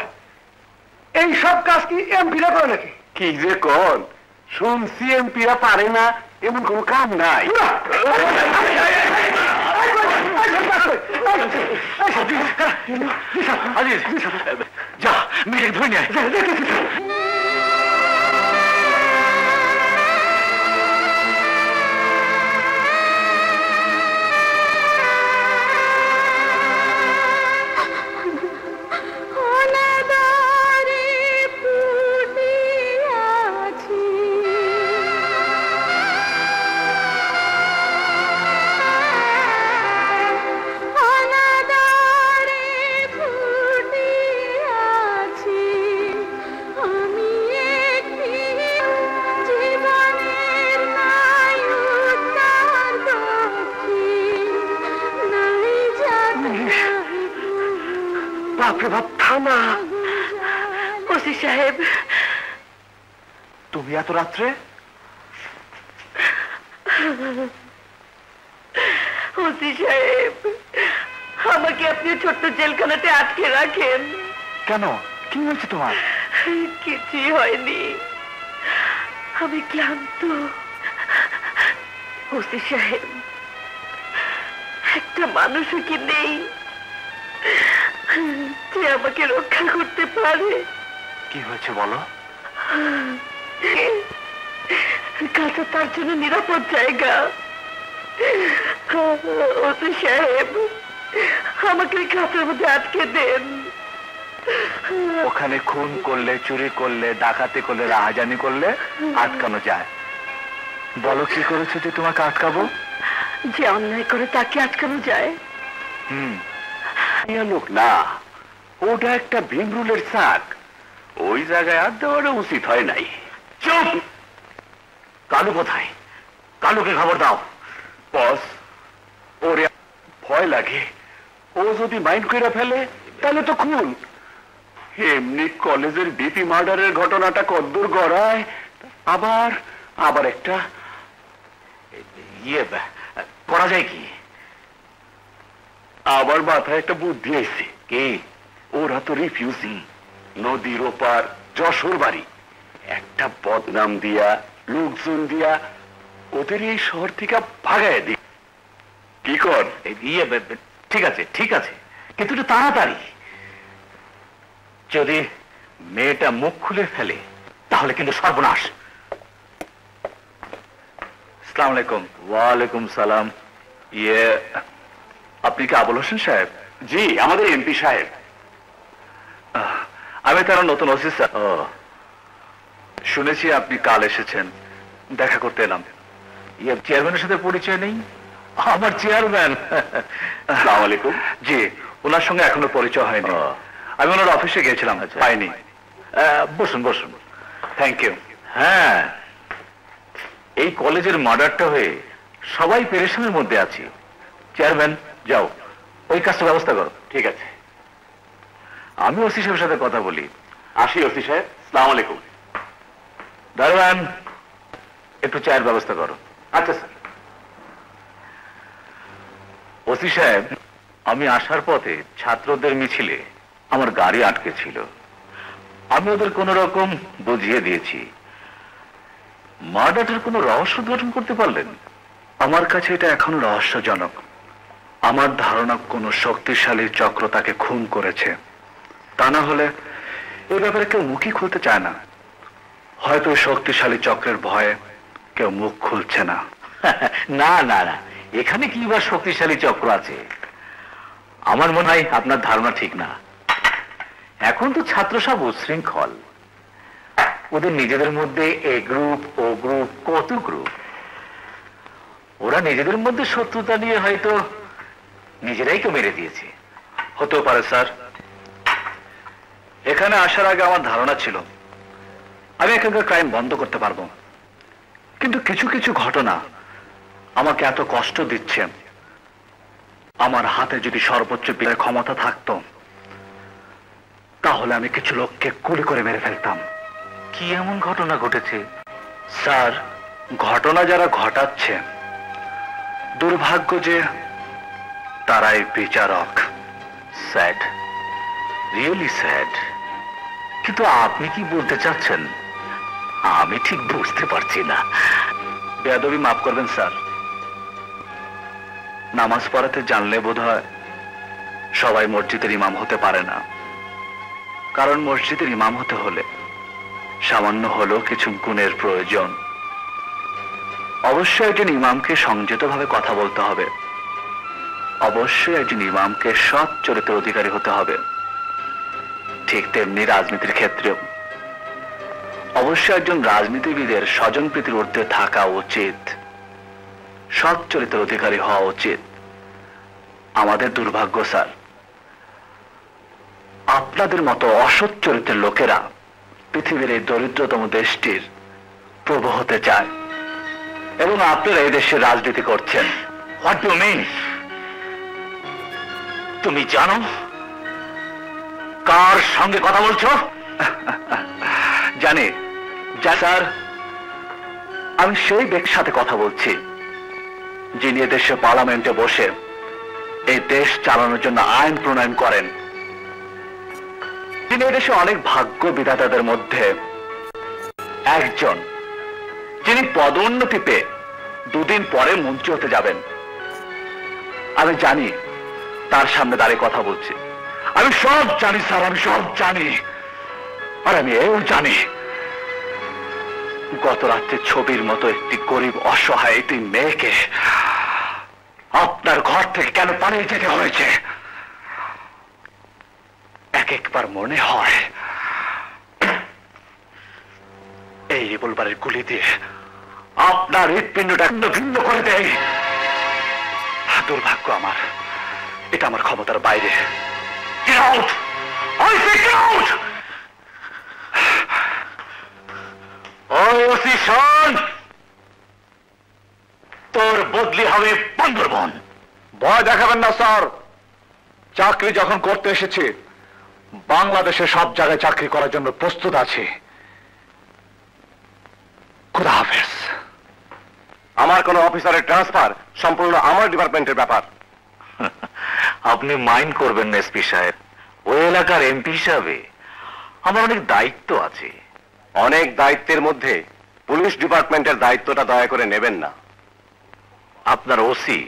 এই সব কাজ কি এমপিরা করে নাকি? কি যে কন, শুনছি এমপিরা পারে না এমন কোন কাম নাই। যা মেয়েটাকে ধরে নিয়ে সাহেব, তুমি এত রাত্রে? ওসি সাহেব, আমাকে আপনি ছোট্ট জেলখানাতে আটকে রাখেন। কেন, কি হয়েছে তোমার? কিছুই হয়নি, আমি ক্লান্ত। ওসি সাহেব, একটা মানুষও কি নেই যে আমাকে রক্ষা করতে পারে? কি হয়েছে বলো। কাছে তার জন্য নিরাপদ জায়গা। ওসি সাহেব, আমাকে ওই কাছের মধ্যে আটকে দেন। ওখানে খুন করলে, চুরি করলে, ডাকাতি করলে, রাহাজানি করলে আটকানো যায়। বলো কি করেছো যে তোমাকে আটকাবো? যে অন্যায় করে তাকে আটকানো যায়। লোক না, ওটা একটা ভীমরুলের চাক, ওই জায়গায় আর দেওয়াটা উচিত হয় নাই। চুপ! কালু কোথায়? কালুকে খবর দাও। বস, ওরে ভয় লাগে, ও যদি মাইন্ড করে ফেলে তাহলে তো খুন। এমনি কলেজের বিপি মার্ডারের ঘটনাটা কদ্দূর গড়ায়, আবার আবার একটা ইয়ে করা যায় কি? আবার মাথায় একটা বুদ্ধি আইছে। কি? ওরা তো রিফিউজি, নদীর ওপার যশোর বাড়ি, একটা বদনাম দিয়া, লোকজন দিয়া ওদের এই শহর থেকে ভাগায় দি। কি কর? ইয়ে ঠিক আছে, ঠিক আছে, কিন্তু একটু তাড়াতাড়ি। যদি মেয়েটা মুখ খুলে ফেলে তাহলে কিন্তু সর্বনাশ। আসসালামু আলাইকুম। ওয়ালাইকুম সালাম। ইয়ে, আপনি কি আবুল হোসেন সাহেব? জি, আমাদের এমপি সাহেব। আমি তার নতুন ওসি স্যার। শুনেছি আপনি কাল এসেছেন, দেখা করতে এলাম। ইয়ে, চেয়ারম্যানের সাথে পরিচয় নেই? আমার চেয়ারম্যান। আসসালামু আলাইকুম। জি, ওনার সঙ্গে এখনো পরিচয় হয়নি। আমি ওনার অফিসে গিয়েছিলাম, পাইনি। বসুন বসুন। Thank you. হ্যাঁ, এই কলেজের মার্ডারটা হয়ে সবাই পেরেশানের মধ্যে আছি। চেয়ারম্যান, যাও ওই কাজটা ব্যবস্থা করো। ঠিক আছে, আমি ওসি সাহেবের সাথে কথা বলি। আসি ওসি সাহেব। আসসালামু আলাইকুম। দারোয়ান, একটু চায়ের ব্যবস্থা করো। আচ্ছা স্যার। ওসি সাহেব, আমি আসার পথে ছাত্রদের মিছিলে আমার গাড়ি আটকে ছিল। আমি ওদের কোন রকম বুঝিয়ে দিয়েছি। মার্ডারের কোনো রহস্য উদ্ঘাটন করতে পারলেন? আমার কাছে এটা এখনো রহস্যজনক। আমার ধারণা কোনো শক্তিশালী চক্র তাকে খুন করেছে। তা না হলে এই ব্যাপারে কেউ মুখই খুলতে চায় না। হয়তো শক্তিশালী চক্রের ভয়ে কেউ মুখ খুলছে না। না না না, এখানে কি বা শক্তিশালী চক্র আছে? আমার মনে হয় আপনার ধারণা ঠিক না। এখন তো ছাত্র সব উচ্ছৃঙ্খল, ওদের নিজেদের মধ্যে এ গ্রুপ ও গ্রুপ, কত গ্রুপ। ওরা নিজেদের মধ্যে শত্রুতা নিয়ে হয়তো নিজেরাই কেউ মেরে দিয়েছে। হতেও পারে স্যার। এখানে আসার আগে আমার ধারণা ছিল আমি এখানকার ক্রাইম বন্ধ করতে পারবো, কিন্তু কিছু কিছু ঘটনা আমাকে এত কষ্ট দিচ্ছে। আমার হাতে যদি সর্বোচ্চ বিচারের ক্ষমতা থাকতো তাহলে আমি কিছু লোককে গুলি করে মেরে ফেলতাম। কি এমন ঘটনা ঘটেছে? স্যার, ঘটনা যারা ঘটাচ্ছে দুর্ভাগ্য যে তারাই বিচারক। Sad, really sad. কিন্তু আপনি কি বলতে চাচ্ছেন আমি ঠিক বুঝতে পারছি না। বেয়াদবি মাফ করবেন স্যার, নামাজ পড়াতে জানলে বোধহয় সবাই মসজিদের ইমাম হতে পারে না। কারণ মসজিদের ইমাম হতে হলে সামান্য হলেও কিছু গুণের প্রয়োজন। অবশ্যই একজন ইমামকে সংযতভাবে কথা বলতে হবে, অবশ্যই একজন ইমামকে সৎ চরিত্রের অধিকারী হতে হবে। ঠিক তেমনি রাজনীতির ক্ষেত্রেও অবশ্যই একজন রাজনীতিবিদের স্বজনপ্রীতির ঊর্ধ্বে থাকা উচিত, সৎ চরিত্রের অধিকারী হওয়া উচিত। আমাদের দুর্ভাগ্য স্যার, আপনাদের মতো অসৎ চরিত্রের লোকেরা পৃথিবীর এই দরিদ্রতম দেশটির প্রভু হতে চায় এবং আপনারা এই দেশে রাজনীতি করছেন। What do mean? তুমি জানো কার সঙ্গে কথা বলছো? জানি স্যার, আমি সেই ব্যক্তির সাথে কথা বলছি যিনি দেশে পার্লামেন্টে বসে এই দেশ চালানোর জন্য আইন প্রণয়ন করেন। তিনি দেশে অনেক ভাগ্য বিধাতাদের মধ্যে একজন, যিনি পদোন্নতি পেয়ে দুদিন পরে মন্ত্রী হতে যাবেন। আমি জানি তার সামনে দাঁড়িয়ে কথা বলছি। আমি সব জানি স্যার, আমি সব জানি। আর আমি এও জানি গত রাত্রে ছবির মতো একটি গরিব অসহায় একটি মেয়েকে আপনার ঘর থেকে কেন পালিয়ে যেতে হয়েছে। এক একবার মনে হয় এই রিভলভারের গুলি দিয়ে আপনার হৃৎপিণ্ডটা ভিন্ন করে দেয়। দুর্ভাগ্য আমার, এটা আমার ক্ষমতার বাইরে। Get out! I say get out! তোর বদলি হবে বান্দরবন। ভয় দেখাবেন না স্যার, চাকরি যখন করতে এসেছি বাংলাদেশে সব জায়গায় চাকরি করার জন্য প্রস্তুত আছি। খুদা হাফেজ। আমার কোন অফিসারের ট্রান্সফার সম্পূর্ণ আমার ডিপার্টমেন্টের ব্যাপার। আপনি মাইন্ড করবেন না এসপি সাহেব, ওই এলাকার এমপি হিসাবে আমার অনেক দায়িত্ব আছে। অনেক দায়িত্বের মধ্যে পুলিশ ডিপার্টমেন্টের দায়িত্বটা দয়া করে নেবেন না। আপনার ওসি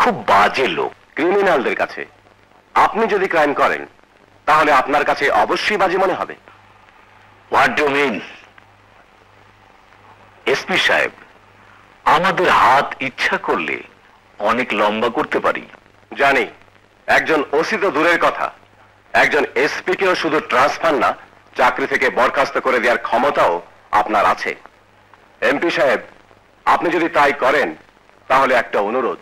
খুব বাজে লোক। ক্রিমিনালদের কাছে আপনি যদি ক্রাইম করেন তাহলে আপনার কাছে অবশ্যই বাজে মনে হবে। What do mean? এসপি সাহেব, আমাদের হাত ইচ্ছা করলে অনেক লম্বা করতে পারি। জানি, একজন ওসি তো দূরের কথা, একজন এসপি কেও শুধু ট্রান্সফার না, চাকরি থেকে বরখাস্ত করে দেওয়ার ক্ষমতাও আপনার আছে। এমপি সাহেব, আপনি যদি তাই করেন তাহলে একটা অনুরোধ,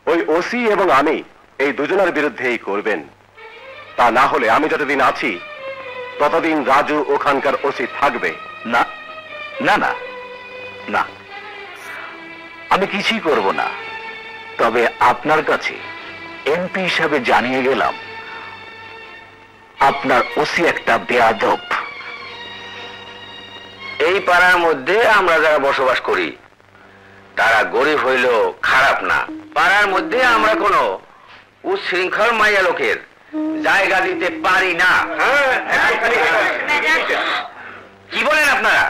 ওই ওসি এবং আমি এই দুজনের বিরুদ্ধেই করবেন। তা না হলে আমি যতদিন আছি ততদিন রাজু ওখানকার ওসি থাকবে না। না না না, আমি কিছুই করব না। তবে আপনার কাছে এমপি হিসাবে জানিয়ে গেলাম আপনার ওসি একটা বেয়াদব। এই পাড়ার মধ্যে আমরা যারা বসবাস করি তারা গরিব হইলেও খারাপ না। পাড়ার মধ্যে আমরা কোনো উচ্ছৃঙ্খল মাইয়া লোকের জায়গা দিতে পারি না। কি বলেন আপনারা?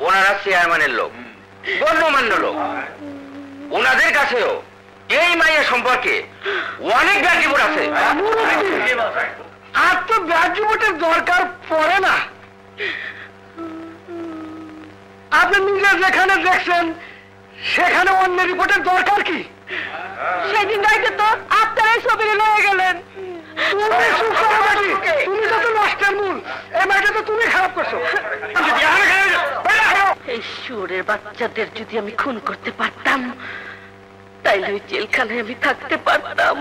ওনারা চেয়ারম্যানের লোক, গণ্যমান্য লোক, ওনাদের কাছেও এই মাইয়া সম্পর্কে অনেক ব্যাড রিপোর্ট আছে। আর তো ব্যাড রিপোর্টের দরকার পড়ে না। আপনি নিজে যেখানে দেখছেন সেখানে অন্য রিপোর্টের দরকার কি? সেদিন রাইতে তো আপনারাই ছবি লয়ে গেলেন। তুমি যত নষ্টের মূল, এই মাইটা তো তুমি খারাপ করছো। এই শুয়োরের বাচ্চাদের যদি আমি খুন করতে পারতাম তাইলে ওই জেলখানায় আমি থাকতে পারতাম।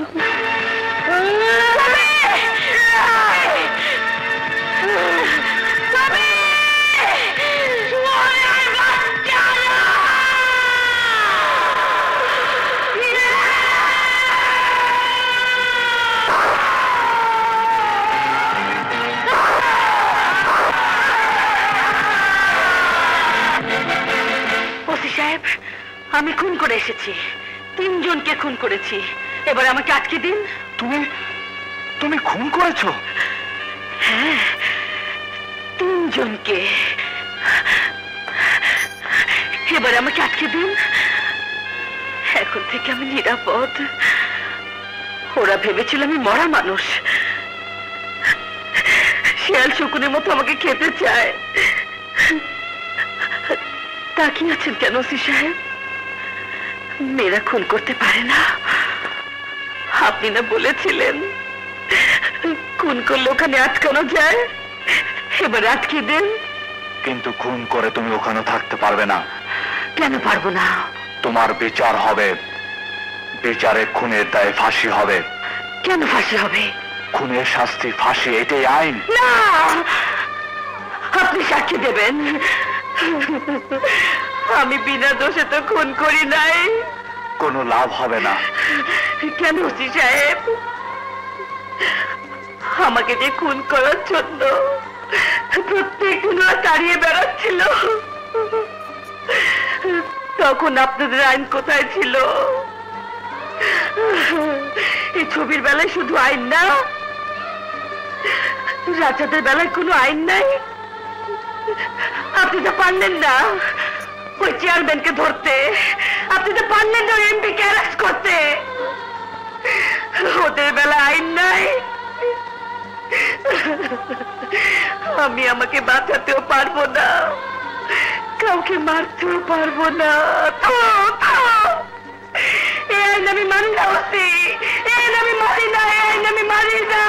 ওসি সাহেব, আমি খুন করে এসেছি, 3 জনকে খুন করেছি, এবার আমাকে আটকে দিন। তুমি খুন করেছো? হ্যাঁ, 3 জনকে, এবার আমাকে আটকে দিন। এখন থেকে আমি নিরাপদ। ওরা ভেবেছিল আমি মরা মানুষ, শিয়াল শকুনের মতো আমাকে খেতে চায়। তাকিয়ে আছেন কেন ওসি সাহেব? মেয়েরা খুন করতে পারে না। আপনি না বলেছিলেন খুন করলে ওখানে আটকানো যায়, এবার আটকে দেন। কিন্তু খুন করে তুমি ওখানে থাকতে পারবে না। কেন পারবো না? তোমার বিচার হবে, বিচারে খুনের দায়ে ফাঁসি হবে। কেন ফাঁসি হবে? খুনের শাস্তি ফাঁসি, এটাই আইন। না, আপনি সাক্ষী দেবেন আমি বিনা দোষে তো খুন করি নাই। কোনো লাভ হবে না। কেন ওসি সাহেব? আমাকে যে খুন করার জন্য প্রত্যেকদিন তাড়িয়ে বেড়াচ্ছিল, তখন আপনাদের আইন কোথায় ছিল? এই ছবির বেলায় শুধু আইন না, রাজাদের বেলায় কোনো আইন নাই। আপনি তো পারলেন না ওই চেয়ারম্যানকে ধরতে, আপনি তো পারলেন না এমপি কে অ্যারেস্ট করতে। ওদের বেলা আইন নাই। আমি আমাকে বাঁচাতেও পারবো না, কাউকে মারতেও পারবো না। এই আইন আমি মানি না ওসি, এই আইন আমি মানি না, এই আইন আমি মানি না।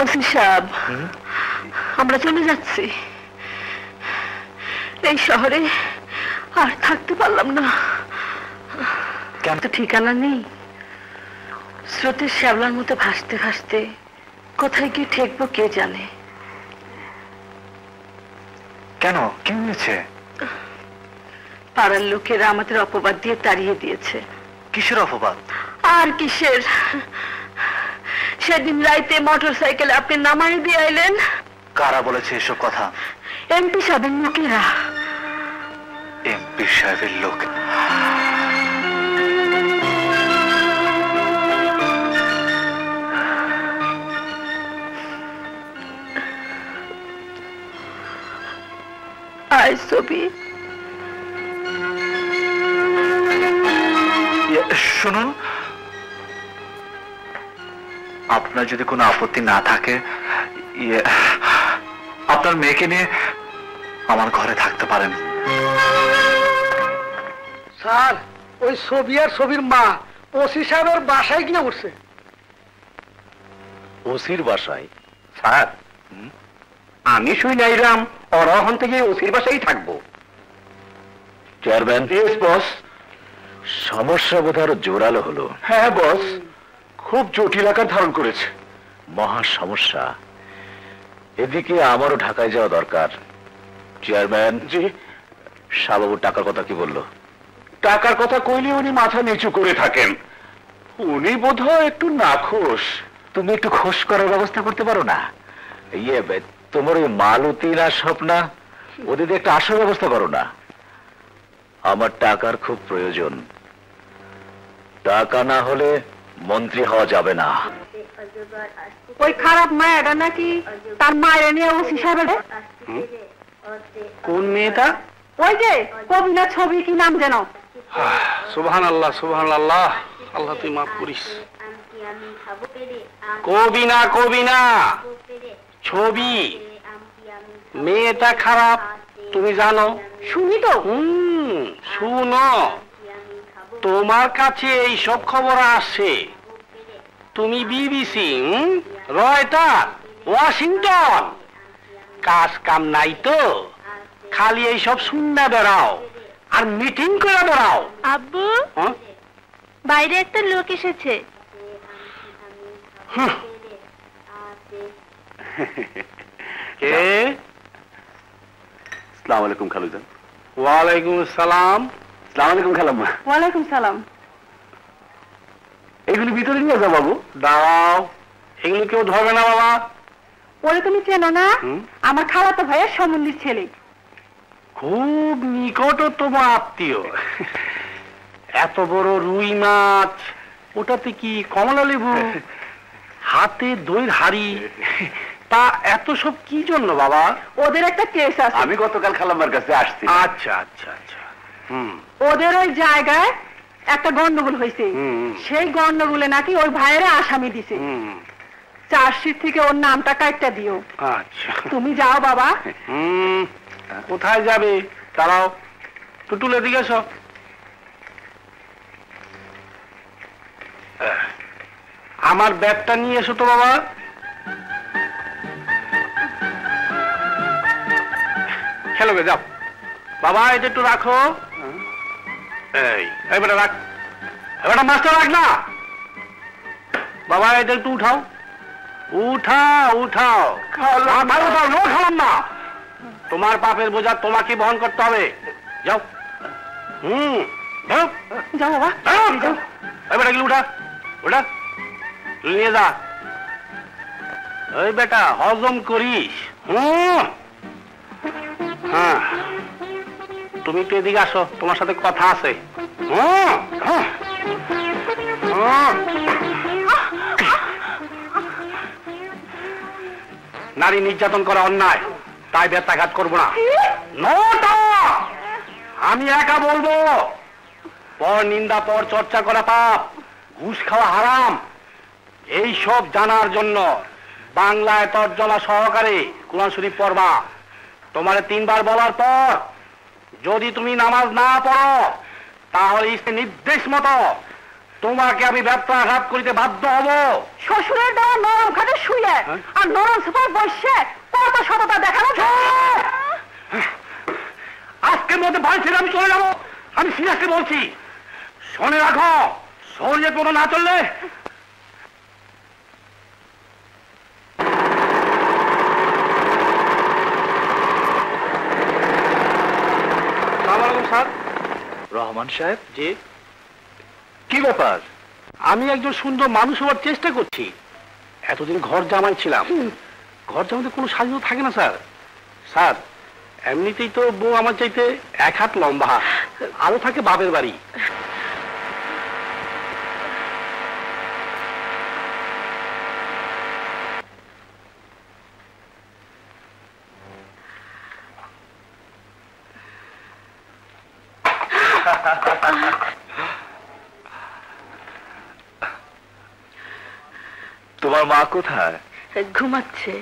ওসি সাহেব, আমরা চলে যাচ্ছি। এই শহরে আর থাকতে পারলাম না। কেন তো ঠিকানা নেই, স্রোতের শ্যাবলার মতো ভাসতে ভাসতে কোথায় গিয়ে ঠেকবো কে জানে। কেন, কি হয়েছে? পাড়ার লোকেরা আমাদের অপবাদ দিয়ে তাড়িয়ে দিয়েছে। কিসের অপবাদ? আর কিসের? সেদিন রাইতে মোটর সাইকেলে আপনি নামাই দিয়ে আইলেন। কারা বলেছে এসব কথা? এমপি সাহেবের লোকেরা। এমপি সাহেবের লোক? আয় ছবি। শুনুন, আপনার যদি কোনো আপত্তি না থাকে, আপনার মেয়েকে নিয়ে আমার ঘরে থাকতে পারেন। স্যার, ওই ছবি আর ছবির মা ওসি সাহেবের বাসায় গিয়ে উঠছে। ওসির বাসায়? স্যার, আমি শুই নাইরাম ওরা ওখান থেকে ওসির বাসায় থাকবো। চেয়ারম্যান। বস। সমস্যা বোধ আরো জোরালো হলো। হ্যাঁ বস, খুব জটিল আকার ধারণ করেছে। মহা সমস্যা। এদিকে আমারও ঢাকায় যাওয়া দরকার। চেয়ারম্যান। জি। শাহবাবুর টাকার কথা কি বললো? টাকার কথা কইলে উনি মাথা নিচু করে থাকেন। উনি বোধহয় একটু নাখোশ। তুমি একটু খোশ করার ব্যবস্থা করতে পারো না? তোমার ওই মালতী না স্বপ্না, ওদের একটা আসার ব্যবস্থা করো না। আমার টাকার খুব প্রয়োজন। টাকা না হলে মন্ত্রী হওয়া যাবে না। ওই খারাপ মায়েরা নাকি তার মায়ের নিয়ে ওসি সাহেবের। কোন মেয়েটা? ওই যে কবিনা ছবি, কি নাম যেন? সুবহানাল্লাহ, সুবহানাল্লাহ, আল্লাহ তুই মাফ করিস। কবিনা, কবিনা ছবি। মেয়েটা খারাপ তুমি জানো? শুনি তো। শুনো, তোমার কাছে এই সব খবর আসছে। তুমি বিবিসি, রয়টার, ওয়াশিংটন, কাজ কাম নাই তো, খালি এই সব শুননা বেড়াও আর মিটিং করে বেড়াও। আব্বু, বাইরে একটা লোক এসেছে। কে? আসসালামু আলাইকুম খালুজান। ওয়ালাইকুম আসসালাম। আসসালামু আলাইকুম খালাম্মা। ওয়ালাইকুম সালাম। এইগুলি ভিতরে নিয়ে যাও বাবু। দাঁড়াও, এগুলো কেউ ধরবে না বাবা। ওরে তুমি চেনো না? আমার খালাতো ভাইয়ের সম্বন্ধীর ছেলে। খুব নিকটতম আত্মীয়। এত বড় রুই মাছ, ওটাতে কি কমলা লেবু, হাতে দইয়ের হাড়ি, তা এত সব কি জন্য বাবা? ওদের একটা কেস আছে। আমি গতকাল খালাম্মার কাছে আসছি। আচ্ছা আচ্ছা আচ্ছা। ওদের ওই জায়গায় একটা গন্ডগোল হয়েছে। সেই গন্ডগোলে নাকি ওই ভাইয়েরা আসামি দিছে। চার্জশিট থেকে ওর নামটা কাটটা দিও। আচ্ছা, তুমি যাও বাবা। কোথায় যাবে? দাঁড়াও, টুটুলে দিকে এসো। আমার ব্যাগটা নিয়ে এসো তো বাবা। খেলো গে, যাও বাবা, এটা একটু রাখো। এই বেটা রাখ, এবারটা মাছটা রাখ না বাবা, এটা একটু উঠাও। উঠাও উঠাও, উঠাও, নো খালাম না। তোমার পাপের বোঝা তোমাকে বহন করতে হবে। যাও। যাও যাও বাবা। বেটা গেলে উঠা, ওটা নিয়ে যা। ওই বেটা হজম করিস। হ্যাঁ, তুমি একটু এদিকে আসো, তোমার সাথে কথা আছে। নারী নির্যাতন করা অন্যায়, তাই ব্যত্যাঘাত করবো না। আমি একা বলবো, পর নিন্দা পর চর্চা করা পাপ, ঘুষ খাওয়া হারাম। এই সব জানার জন্য বাংলায় তর্জমা সহকারে কুরআন শরীফ পড়বা। তোমার 3 বার বলার পর যদি তুমি নামাজ না পড়ো, তাহলে নির্দেশ মতো তোমাকে আমি ব্যত্যাঘাত করিতে বাধ্য হব। শ্বশুরের দেওয়া নরম খাটে শুয়ে আর নরম সোফায় বসে কত সততা দেখানো। আজকের মধ্যে বাড়ি ছেড়ে আমি চলে যাবো। আমি সিরিয়াসলি বলছি, শুনে রাখো, শরীরের কোনো না চললে। স্যার। রহমান সাহেব। জি। কি ব্যাপার? আমি একজন সুন্দর মানুষ হওয়ার চেষ্টা করছি। এতদিন ঘর জামাই ছিলাম। ঘর জামাইতে কোনো স্বাধীনতা থাকে না স্যার। স্যার, এমনিতেই তো বউ আমার চাইতে 1 হাত লম্বা, আরো থাকে বাপের বাড়ি। তোমার মা কোথায়? ঘুমাচ্ছে।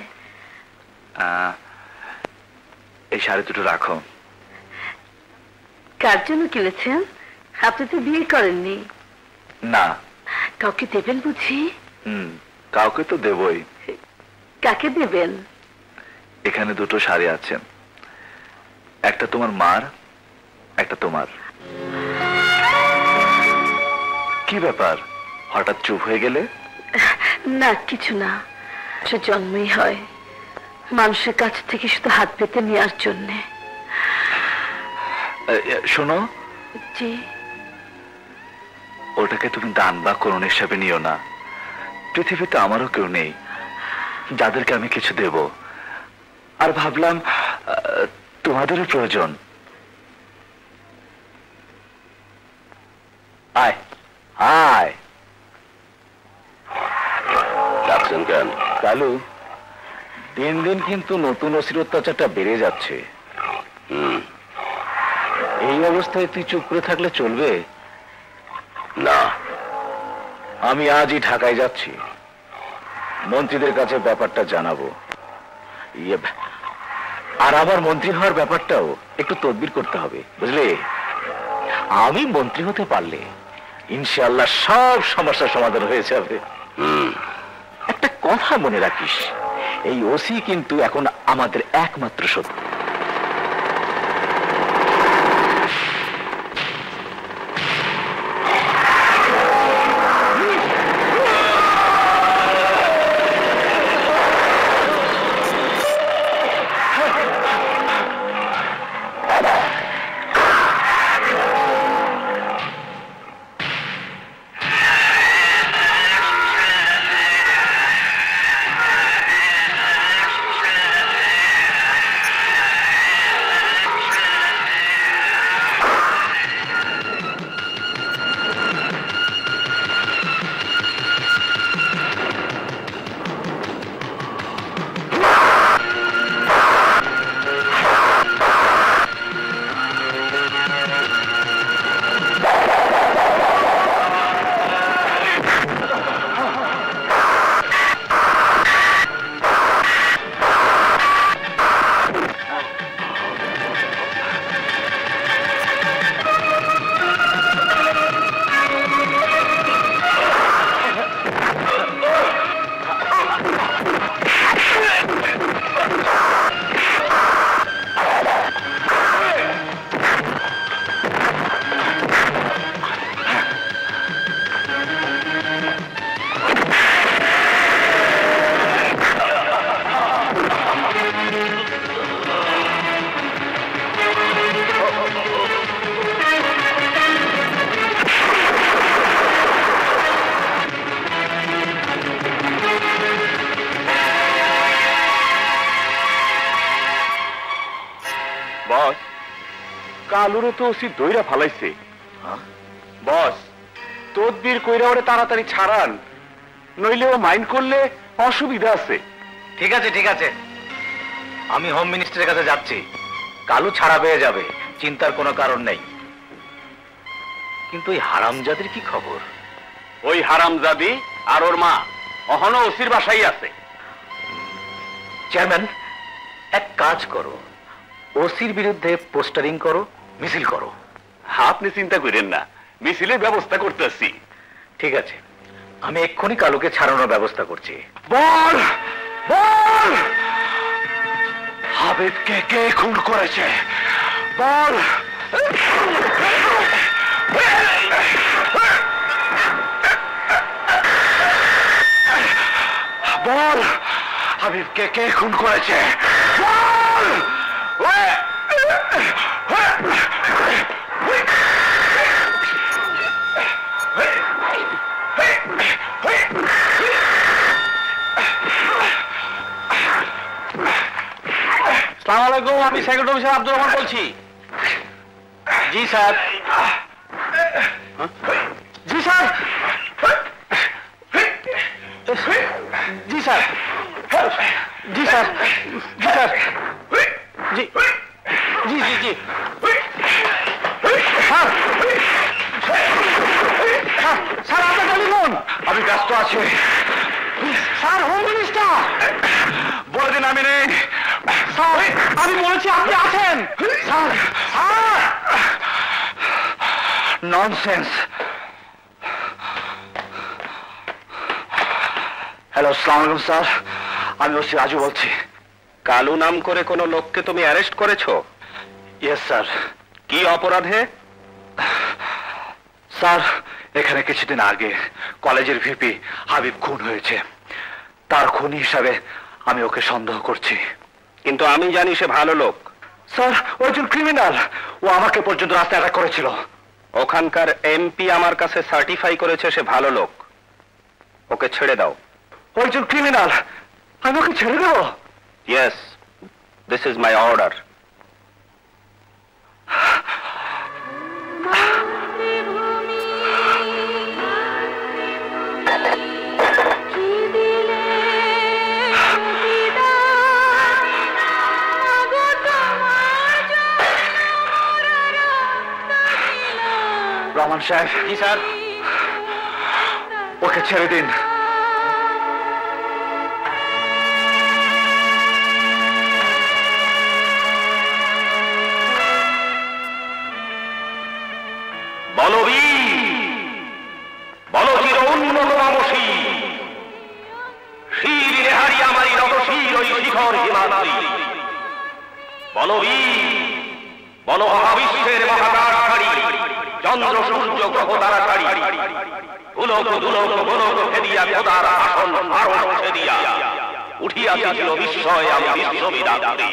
এই শাড়ি দুটো রাখো। কার জন্য কিনেছেন? আপনি তো বিয়ে করেননি। না। কাউকে দেবেন বুঝি? কাউকে তো দেবই। কাকে দেবেন? এখানে দুটো শাড়ি আছে, একটা তোমার মার, একটা তোমার। কি ব্যাপার, হঠাৎ চুপ হয়ে গেলে? না, কিছু না। সে জন্মই হয় মানুষের কাছ থেকে শুধু হাত পেতে নেওয়ার জন্যে। শোনো। জি। ওটাকে তুমি দান বা করুণ হিসাবে নিও না। পৃথিবীতে আমারও কেউ নেই যাদেরকে আমি কিছু দেব। আর ভাবলাম তোমাদেরও প্রয়োজন। আয় আয়। ডাকছেন কেন? কালু, দিন দিন কিন্তু নতুন অসির অত্যাচারটা বেড়ে যাচ্ছে। এই অবস্থায় তুই চুপ করে থাকলে চলবে না। আমি আজই ঢাকায় যাচ্ছি, মন্ত্রীদের কাছে ব্যাপারটা জানাবো। আর আবার মন্ত্রী হওয়ার ব্যাপারটাও একটু তদবির করতে হবে, বুঝলে? আমি মন্ত্রী হতে পারলে ইনশাআল্লাহ সব সমস্যার সমাধান হয়ে যাবে। একটা কথা মনে রাখিস, এই ওসি কিন্তু এখন আমাদের একমাত্র শত্রু। কালুরে তো ওসি দইরা ফালাইছে। বস, তদবির কইরা ওরে তাড়াতাড়ি ছাড়ান, নইলে ও মাইন্ড করলে অসুবিধা আছে। ঠিক আছে ঠিক আছে, আমি হোম মিনিস্টারের কাছে যাচ্ছি, কালু ছাড়া পেয়ে যাবে, চিন্তার কোনো কারণ নেই। কিন্তু ওই হারামজাদির কি খবর? ওই হারামজাদি আর ওর মা অহনো ওসির বাসাই আছে। চেয়ারম্যান, এক কাজ করো, ওসির বিরুদ্ধে পোস্টারিং করো, মিছিল করো। আপনি চিন্তা করেন না, মিছিলের ব্যবস্থা করতেছি। ঠিক আছে, আমি এক্ষুনি কালুকে ছাড়ানোর ব্যবস্থা করছি। বল বল, হাবিবকে কে খুন করেছে বল। বল, হাবিবকে কে খুন করেছে বল। আসসালামু আলাইকুম, আমি সেক্রেটারি অফিসার আব্দুর রহমান বলছি। জি স্যার। জি স্যার। জি স্যার। জি স্যার। জি স্যার। জি জি জি জি স্যার। স্যার আপনার টেলিফোন। আমি ব্যস্ত আছি স্যার, হোম মিনিস্টার। বলে দিন আমি নেই। স্যার, আমি বলেছি আপনি আছেন। Sir sir. ননসেন্স। হ্যালো, আসসালামু আলাইকুম স্যার, আমি ওসি রাজু বলছি। কালু নাম করে কোনো লোককে তুমি অ্যারেস্ট করেছো? Yes sir. কি অপরাধে? স্যার, এখানে কিছুদিন আগে কলেজের ভিপি হাবিব খুন হয়েছে, তার খুনি হিসাবে আমি ওকে সন্দেহ করছি। কিন্তু আমি জানি সে ভালো লোক। স্যার, ও একজন ক্রিমিনাল, ও আমাকে পর্যন্ত রাস্তায় অ্যাটাক করেছিল। ওখানকার এমপি আমার কাছে সার্টিফাই করেছে সে ভালো লোক। ওকে ছেড়ে দাও। ও একজন ক্রিমিনাল, আমি ওকে ছেড়ে দেবো? Yes, this is my order. Rahman সাহেব। জি স্যার। ওকে ছেড়ে দিন। বলবি বলচির উন্নত মানসী শির রেহারি আমারি রতশীর ওই শিখর হিমাদ্রি। বলবি বল মহাবিশ্বের মহাকাশ ছাড়ি, চন্দ্র সূর্য গ্রহ তারা ছাড়ি, উলক দুলক গোলক ফেদিয়া খোদার আসন আরো ফেদিয়া উঠিয়াছিল বিস্ময় আমি বিশ্ববিদাত্রী।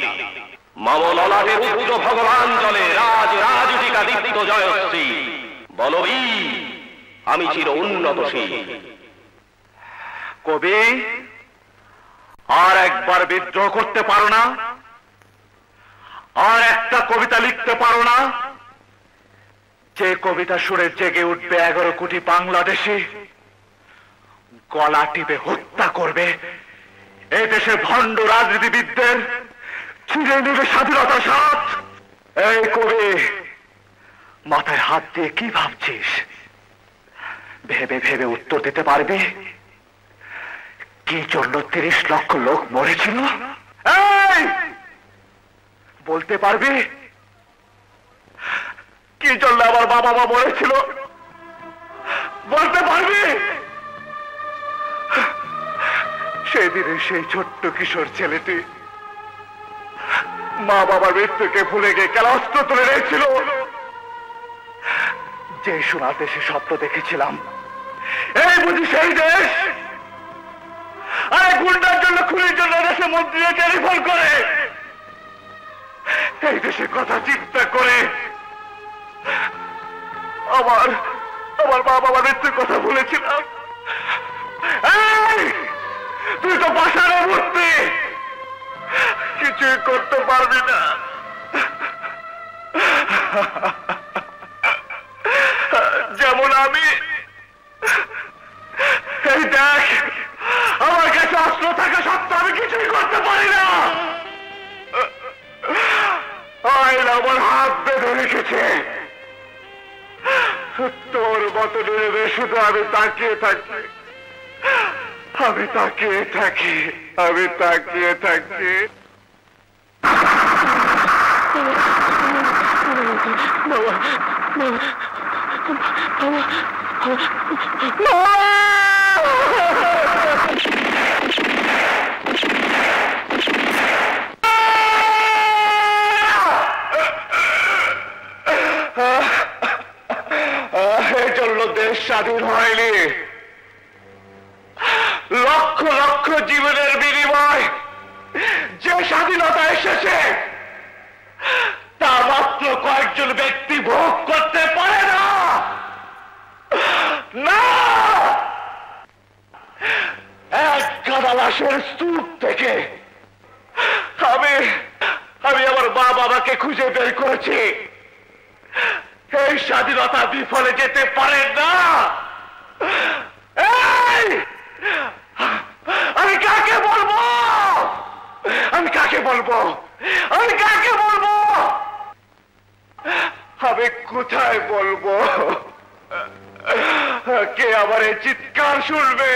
মম ললাটে উদ্ধ ভগবান জলে রাজ রাজটিকা দীপ্ত জয়শ্রী। বলবি আমি চির উন্নতশীল। কবি, আর একবার বিদ্রোহ করতে পারো না? আর একটা কবিতা লিখতে পারো না? যে কবিতা সুরে জেগে উঠবে 11 কোটি বাংলাদেশি, গলা টিপে হত্যা করবে এই দেশে ভণ্ড রাজনীতিবিদদের, ছিঁড়ে নেবে স্বাধীনতার স্বাদ। এই কবি, মাথায় হাত দিয়ে কি ভাবছিস? ভেবে ভেবে উত্তর দিতে পারবি কি জন্য 30 লক্ষ লোক মরেছিল? এই বলতে পারবি কি জন্য আমার বাবা মা মরেছিল? বলতে পারবি? সেদিনে সেই ছোট্ট কিশোর ছেলেটি মা বাবার মৃত্যুকে ভুলে গিয়ে কেন অস্ত্র তুলে নিয়েছিল? যে সোনার দেশে স্বপ্ন দেখেছিলাম, এই বুঝি সেই দেশ? আরে গুন্ডার জন্য, খুনির জন্য দেশে মন্ত্রী টেলিফোন করে এই দেশের কথা চিন্তা করে আমার মা বাবার মৃত্যুর কথা ভুলেছিলাম। তুই তো বাসার মূর্তি, কিছুই করতে পারবি না। যেমন আমি এই দেখ, আমার কাছে অস্ত্র থাকা সত্ত্বেও আমি কিছুই করতে পারি না। আইন আমার হাত বেঁধে রেখেছে। তোর মতো নিরবে শুধু আমি তাকিয়ে থাকি, আমি তাকিয়ে থাকি, আমি তাকিয়ে থাকি। এই জন্য দেশ স্বাধীন হয়নি। লক্ষ লক্ষ জীবনের বিনিময় যে স্বাধীনতা এসেছে তা মাত্র কয়েকজন ব্যক্তি ভোগ করতে পারে না। না, এক গাদা লাশের স্তূপ থেকে আমি আমার মা বাবাকে খুঁজে বের করেছি। এই স্বাধীনতা বিফলে যেতে পারে না। আমি কাকে বলবো? আমি কাকে বলবো? আমি কাকে বলবো? আমি কোথায় বলবো? কে আমার এই চিৎকার শুনবে?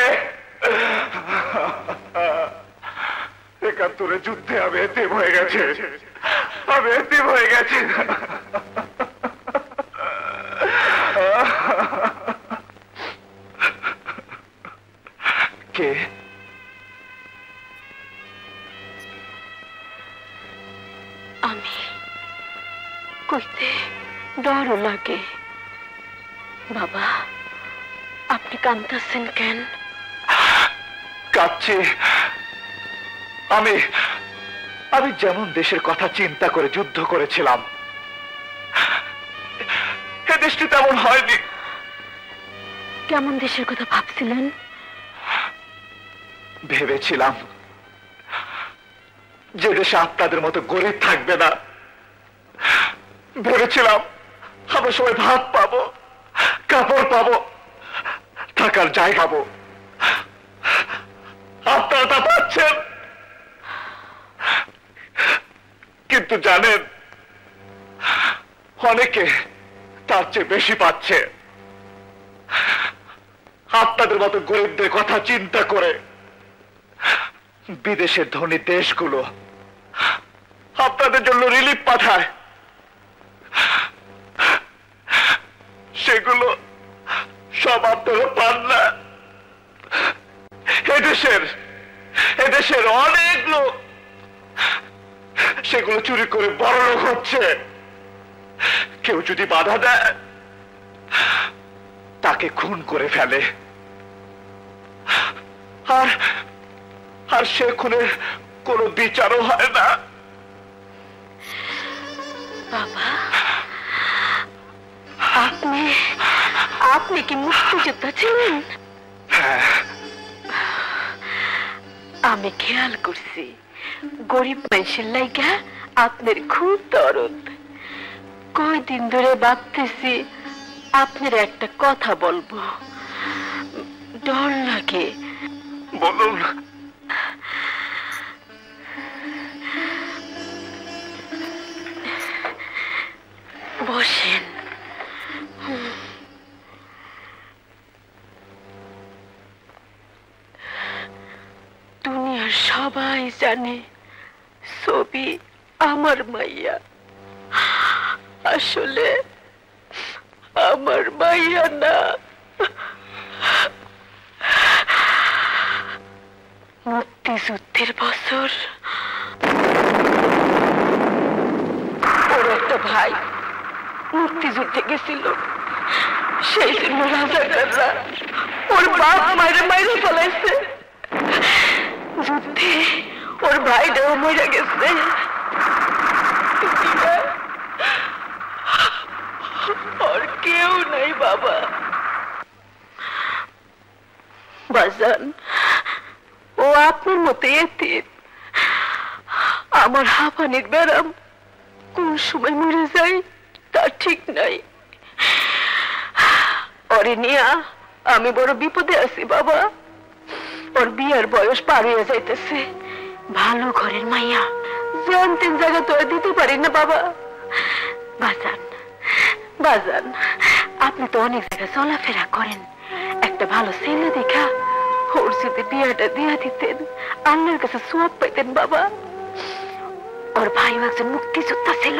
একাত্তরে যুদ্ধে আমি এতিম হয়ে গেছে, আমি এতিম হয়ে গেছি। কে? আমি কইতে ডরও লাগে। বাবা, আপনি কাঁদতেছেন কেন? কাঁদছি আমি যেমন দেশের কথা চিন্তা করে যুদ্ধ করেছিলাম, এ দেশটি তেমন হয়নি। কেমন দেশের কথা ভাবছিলেন? ভেবেছিলাম যে দেশে আপনাদের মতো গরিব থাকবে না। ভেবেছিলাম আমরা সবাই ভাত পাবো, কাপড় পাবো, থাকার জায়গা পাবো। আপনারা তা পাচ্ছেন, কিন্তু জানেন অনেকে তার চেয়ে বেশি পাচ্ছে। আপনাদের মতো গরিবদের কথা চিন্তা করে বিদেশের ধনী দেশগুলো আপনাদের জন্য রিলিফ পাঠায়, সেগুলো সব আপনারা পান না। এদেশের অনেক লোক সেগুলো চুরি করে বড় লোক হচ্ছে। কেউ যদি বাধা দেয় তাকে খুন করে ফেলে, আর সে খুনের কোনো বিচারও হয় না। বাবা, আপনি কি মুক্তিযোদ্ধা ছিলেন? আমি খেয়াল করছি গরিব মানুষের লাইগা আপনার খুব দরদ। কয়দিন ধরে ভাবতেছি আপনার একটা কথা বলবো, ডর লাগে। বলুন। বসেন। দুনিয়ার সবাই জানে ছবি আমার মাইয়া, আসলে আমার মাইয়া না। মুক্তিযুদ্ধের বছর ওর একটা ভাই মুক্তিযুদ্ধে গেছিল, সেই জন্য রাজাকাররা ওর বাপ মায়ের মাইরে ফেলাইছে। যুদ্ধে ওর ভাইটাও মরে গেছে। ওর কেউ নাই বাবা। বাজান, ও আপনার মতো এতিম। আমার হাঁপানির ব্যারাম কোন সময় মরে যায় তা ঠিক নাই। ওরে নিয়া আমি বড় বিপদে আছি বাবা। ওর বিয়ের বয়স পার হয়ে যাইতেছে। ভালো ঘরের মাইয়া যেন তিন জায়গা তো দিতে পারি না বাবা। বাজান বাজান, আপনি তো অনেক জায়গায় চলাফেরা করেন, একটা ভালো ছেলে দেখা ওর সাথে বিয়েটা দিয়া দিতেন, আল্লাহর কাছে সোয়াব পাইতেন বাবা। ওর ভাইও একজন মুক্তিযোদ্ধা ছিল,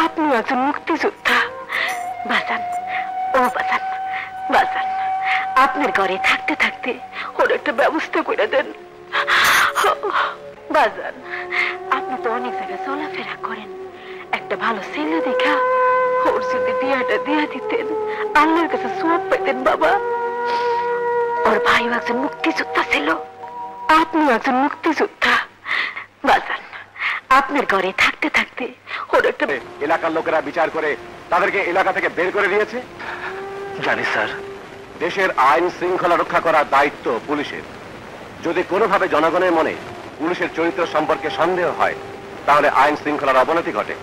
আপনিও একজন মুক্তিযোদ্ধা। বাজান ও বাজান বাজান, আপনার ঘরে থাকতে থাকতে ওর একটা ব্যবস্থা করে দেন বাজান। আপনি তো অনেক জায়গায় চলাফেরা করেন, একটা ভালো ছেলে দেখা ওর সাথে বিয়েটা দিয়া দিতেন, আল্লাহর কাছে সোয়াব পাইতেন বাবা। ওর ভাইও একজন মুক্তিযোদ্ধা ছিল, আপনিও একজন মুক্তিযোদ্ধা। বাজান আপনার ঘরে থাকতে থাকতে ওর একটা এলাকার লোকেরা বিচার করে তাদেরকে এলাকা থেকে বের করে দিয়েছে। জানি স্যার। দেশের আইন শৃঙ্খলা রক্ষা করার দায়িত্ব পুলিশের। যদি কোনোভাবে জনগণের মনে পুলিশের চরিত্র সম্পর্কে সন্দেহ হয়, তাহলে আইন শৃঙ্খলার অবনতি ঘটে।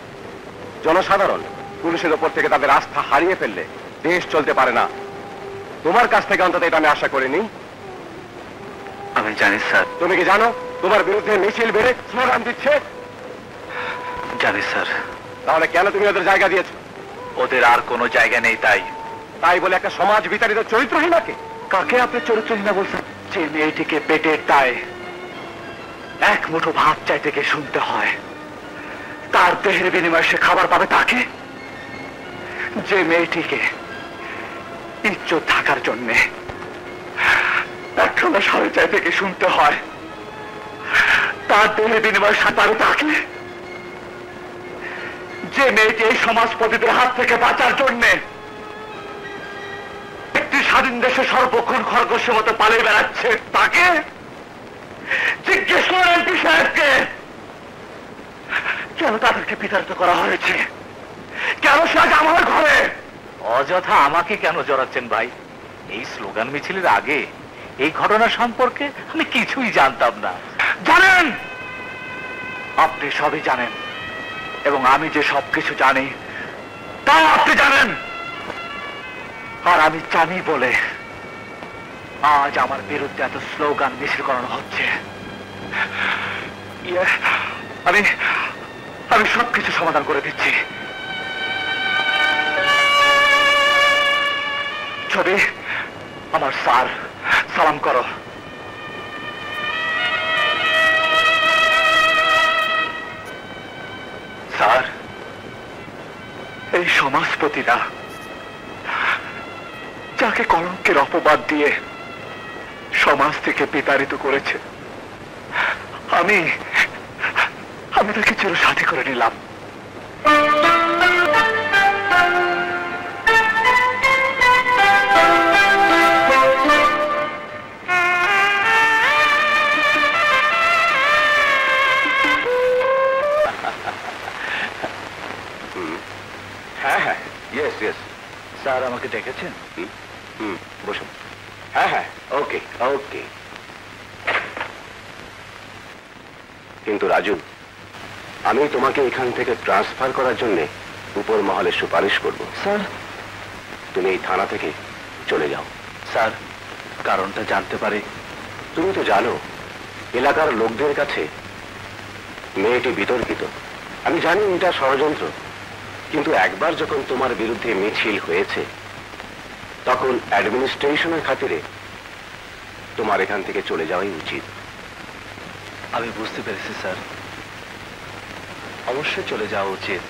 জনসাধারণ পুলিশের উপর থেকে তাদের আস্থা হারিয়ে ফেললে দেশ চলতে পারে না। তোমার কাছ থেকে অন্তত এটা আমি আশা করিনি। আমি জানি স্যার। তুমি কি জানো তোমার বিরুদ্ধে মিছিল বেড়ে স্লোগান দিচ্ছে? জানি স্যার। তাহলে কেন তুমি ওদের জায়গা দিয়েছো? ওদের আর কোনো জায়গা নেই তাই। তাই বলে একটা সমাজ বিতাড়িত চরিত্রহীনাকে? কাকে আপনি চরিত্রহীনা বলছেন? যে মেয়েটিকে পেটের দায়ে এক মুঠো ভাত চাইতে গিয়ে শুনতে হয়, তার দেহের বিনিময়ে সে খাবার পাবে তাকে? যে মেয়েটিকে ইজ্জত থাকার জন্যে একখানা সাড়ে চাইতে গিয়ে শুনতে হয়, তার দেহের বিনিময়ে সে পাবে তাকে? যে মেয়েটি এই সমাজপতিদের হাত থেকে বাঁচার জন্যে একটি স্বাধীন দেশে সর্বক্ষণ খরগোশের মতো পালিয়ে বেড়াচ্ছে, তাকে? জিজ্ঞেস করেন এমপি সাহেবকে কেন তাদেরকে বিতাড়িত করা হয়েছে, কেন সে আজ আমার ঘরে? অযথা আমাকে কেন জড়াচ্ছেন ভাই? এই স্লোগান মিছিলের আগে এই ঘটনা সম্পর্কে আমি কিছুই জানতাম না। জানেন, আপনি সবই জানেন, এবং আমি যে সবকিছু জানি তাও আপনি জানেন। আর আমি জানি বলে আজ আমার বিরুদ্ধে এত স্লোগান মিছিল করানো হচ্ছে। আমি সবকিছু সমাধান করে দিচ্ছি। ছবি, আমার স্যার, সালাম করো। স্যার, এই সমাজপতিরা যাকে কলঙ্কের অপবাদ দিয়ে সমাজ থেকে বিতাড়িত করেছে, আমি তাকে চিরসাথী করে নিলাম। হ্যাঁ হ্যাঁ, ইয়েস ইয়েস। স্যার আমাকে ডেকেছেন? বসুন। হ্যাঁ হ্যাঁ, ওকে ওকে। কিন্তু রাজু, আমি তোমাকে এখান থেকে ট্রান্সফার করার জন্য উপর মহলে সুপারিশ করব। স্যার, তুমি এই থানা থেকে চলে যাও। স্যার, কারণটা জানতে পারি? তুমি তো জানো এলাকার লোকদের কাছে মেয়েটি বিতর্কিত। আমি জানি এটা ষড়যন্ত্র, কিন্তু একবার যখন তোমার বিরুদ্ধে মিছিল হয়েছে, তখন অ্যাডমিনিস্ট্রেশনের খাতিরে তোমার এখান থেকে চলে যাওয়াই উচিত। আমি বুঝতে পেরেছি স্যার, অবশ্যই চলে যাওয়া উচিত।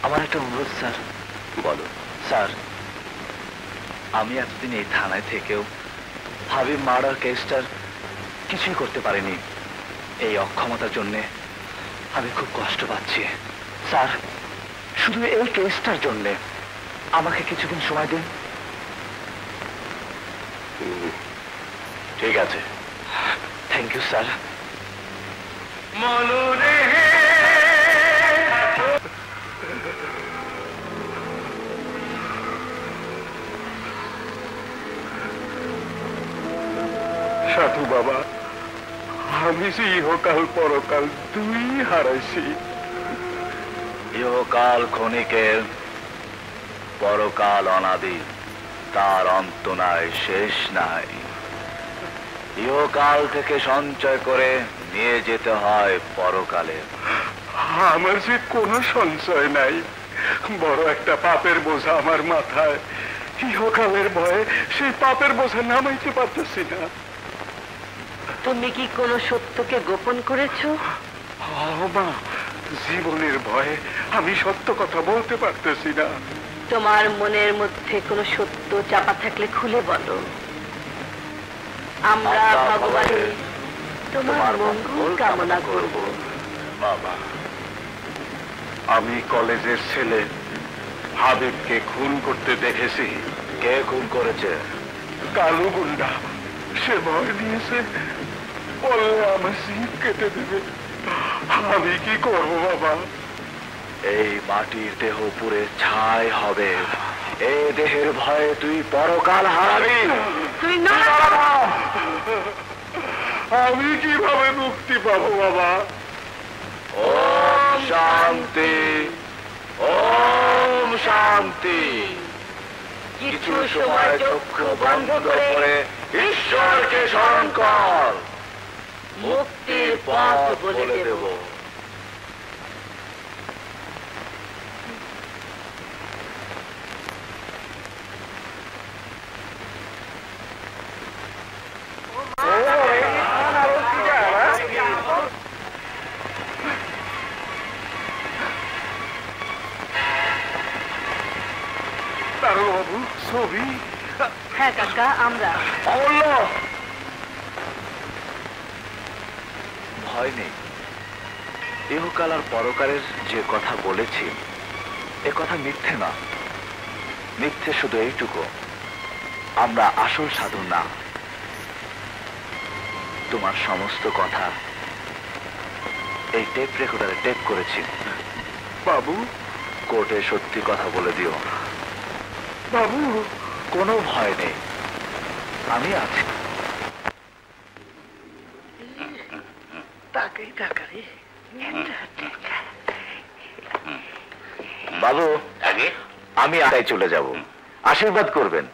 আমার একটা অনুরোধ স্যার। বলো। স্যার, আমি এতদিন এই থানায় থেকেও হাবিব মার্ডার কেসটার কিছুই করতে পারিনি। এই অক্ষমতার জন্যে আমি খুব কষ্ট পাচ্ছি। স্যার, শুধু এই কেসটার জন্যে আমাকে কিছুদিন সময় দিন। ঠিক আছে। Thank you sir. সাধু বাবা, আমি যে ইহকাল পরকাল দুই হারাইছি। ইহকাল ক্ষণিকের, পরকাল অনাদি, তার অন্ত নাই, শেষ নাই। ইহকাল থেকে সঞ্চয় করে নিয়ে যেতে হয় পরকালে। আমার যে কোনো সঞ্চয় নাই, বড় একটা পাপের বোঝা আমার মাথায়। ইহকালের ভয়ে সেই পাপের বোঝা নামাইতে পারতেছি না। তুমি কি কোনো সত্যকে গোপন করেছো? মা, জীবনের ভয়ে আমি সত্য কথা বলতে পারতেছি না। তোমার মনের মধ্যে কোনো সত্য চাপা থাকলে খুলে বলো। আমরা ভগবানের তোমার মঙ্গল কামনা করব। বাবা, আমি কলেজের ছেলে হাবিবকে খুন করতে দেখেছি। কে খুন করেছে? কালু গুন্ডা। সে ভয় দিয়েছে, বললে আমার জিভ কেটে দেবে। আমি কি করব বাবা? এই মাটির দেহ পুরে ছাই হবে। এই দেহের ভয়ে তুই পরকাল হারাবি। তুই না, আমি কিভাবে মুক্তি পাবো বাবা? ওম শান্তি, ওম শান্তি। কিছু সময় চক্ষু বন্ধ করে ঈশ্বরকে স্মরণ কর, মুক্তির পথ বলে দেব। বাবু, ছবি? হ্যাঁ কাকা, আমরা। ভয় নেই। ইহকাল আর পরকালের যে কথা বলেছি, এ কথা মিথ্যে না। মিথ্যে শুধু এইটুকু, আমরা আসল সাধু না। তোমার সমস্ত কথা এই টেপ রেকর্ডারে টেপ করেছি। বাবু, কোর্টে সত্যি কথা বলে দিও। বাবু, কোনো ভয় নেই, আমি আছি। বাবু, আমি আগে চলে যাব, আশীর্বাদ করবেন।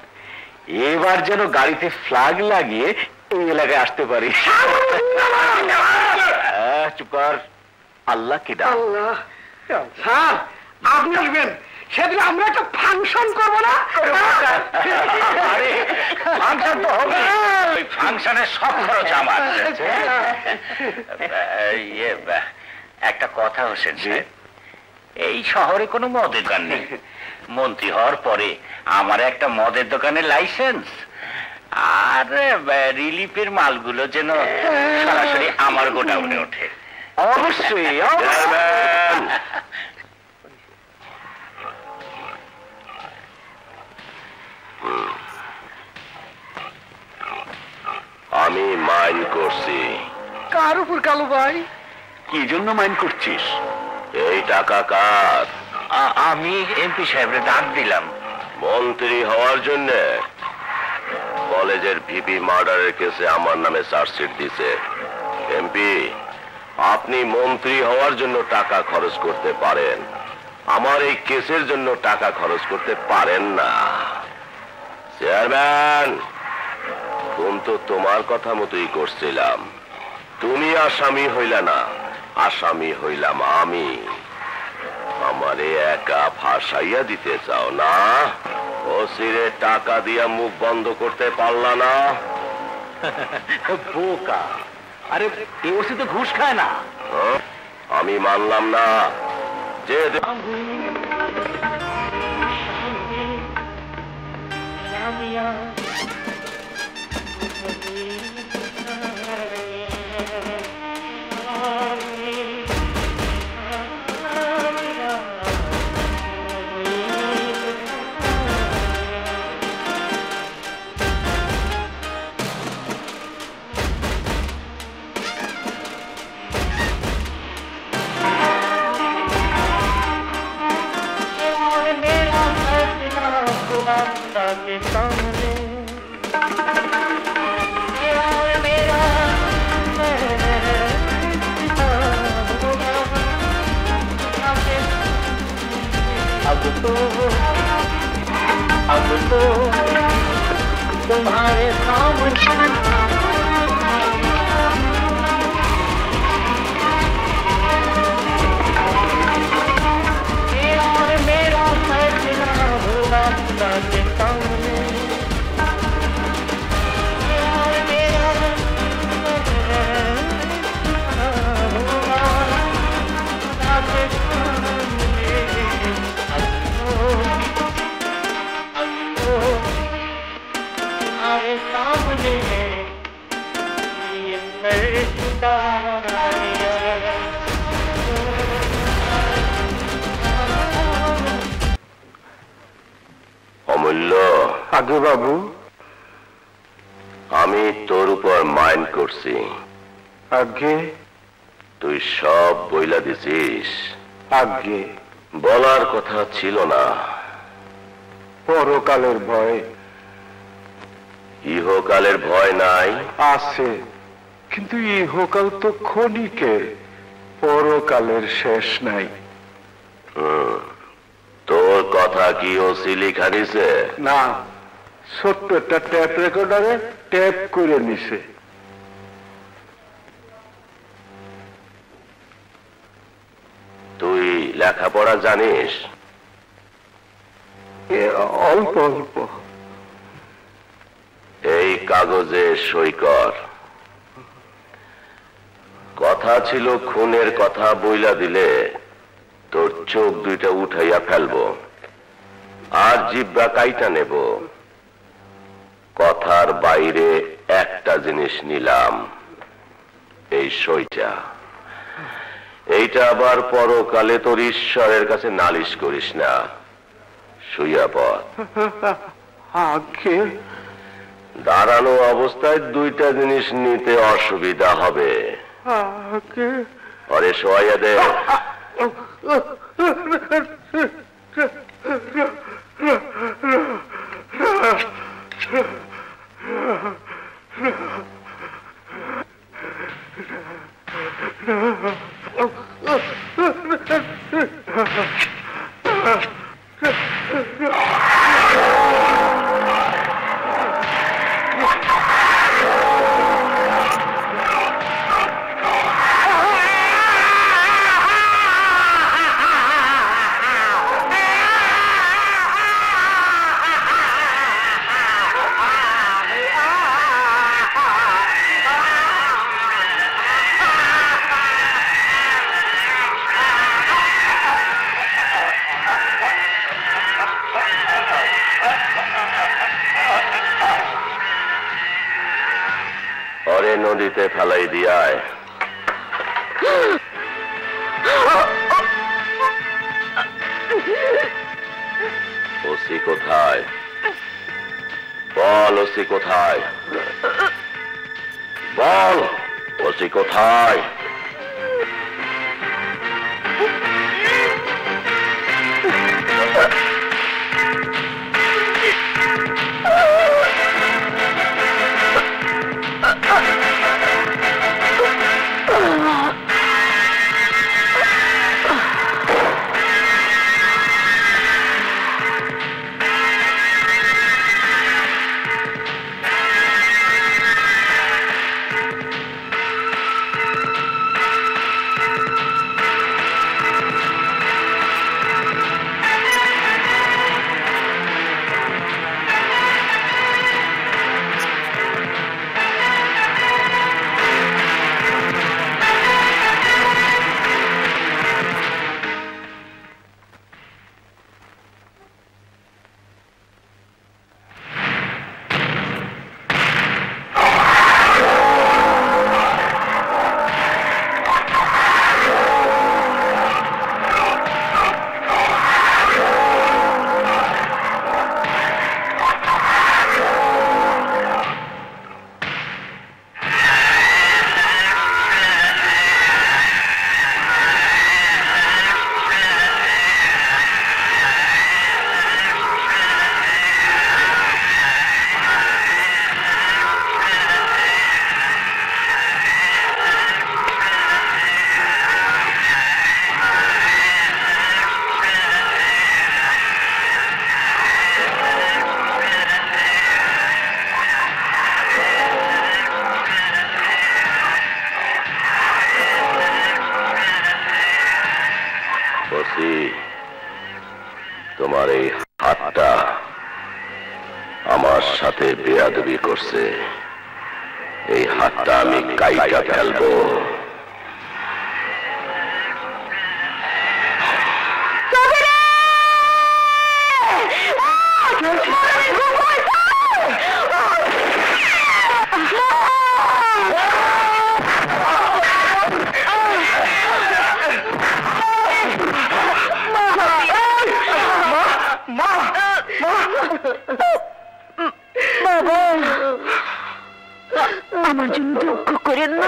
এবার যেন গাড়িতে ফ্ল্যাগ লাগিয়ে এই এলাকায় আসতে পারি। চুপ কর, আল্লাহ কি ডাক। স্যার, আপনি আসবেন সেদিন আমরা একটা ফাংশন করবো না? আরে ফাংশন তো হবে, ওই ফাংশনের সব খরচ আমার। একটা কথা হোসেন সাহেব, এই শহরে কোনো মদের দোকান নেই। মন্ত্রী হওয়ার পরে আমার একটা মদের দোকানের লাইসেন্স, আর রিলিফের মালগুলো যেন সরাসরি আমার গোডাউনে ওঠে। অবশ্যই। আমি মাইন করছি। কার উপর কালু ভাই? কি জন্য মাইন করছিস? এই টাকা কার? আমি এমপি সাহেবের ডাক দিলাম। মন্ত্রী হওয়ার জন্য? কলেজের ভিপি মার্ডারের কেসে আমার নামে চার্জশিট দিছে। এমপি, আপনি মন্ত্রী হওয়ার জন্য টাকা খরচ করতে পারেন, আমার এই কেসের জন্য টাকা খরচ করতে পারেন না। চেয়ারম্যান, খুন তো তোমার কথা মতোই করছিলাম। তুমি আসামি হইলা না, আসামি হইলাম আমি। আমারে একা ফাঁসাইয়া দিতে চাও না? ওসিরে টাকা দিয়া মুখ বন্ধ করতে পারলা না? বোকা, আরে এই ওসি তো ঘুষ খায় না। আমি মানলাম না যে अब तो तुम्हारे सामने और मेरा फैसला होगा खुदा के सामने और मेरा सामने ये फरिश्ता অমূল্য, আগে বাবু, আমি তোর উপর মাইন্ড করছি। আগে তুই সব বইলা দিছিস। আগে বলার কথা ছিল না। পরকালের ভয় ইহকালের ভয় নাই? আছে, কিন্তু ইহকাল তো ক্ষণিকের, পরকালের শেষ নাই। তোর কথা কি ওসি লিখা দিছে? না, ছোট্ট একটা ট্যাপ রেকর্ডারে ট্যাপ করে নিছে। তুই লেখাপড়া জানিস? অল্প অল্প। এই কাগজে সই কর। কথা ছিল খুনের কথা বইলা দিলে তোর চোখ দুইটা উঠাইয়া ফেলবো আর জিব্বা কাইটা নেব। কথার বাইরে একটা জিনিস নিলাম, এই সইটা। এইটা আবার পরকালে তোর ঈশ্বরের কাছে নালিশ করিস না। শুইয়া পর। আগে দাঁড়ানো অবস্থায় দুইটা জিনিস নিতে অসুবিধা হবে। আগে আরে শোয়া দে। নদীতে ফেলাই দিয়ায়। ওসি কোথায়? বল ওসি কোথায়? বল ওসি কোথায়? সাথে বেয়াদবি করছে, এই হাতটা আমি কাইটা ফেলবো। বাবা, আমার জন্য দুঃখ করেন না।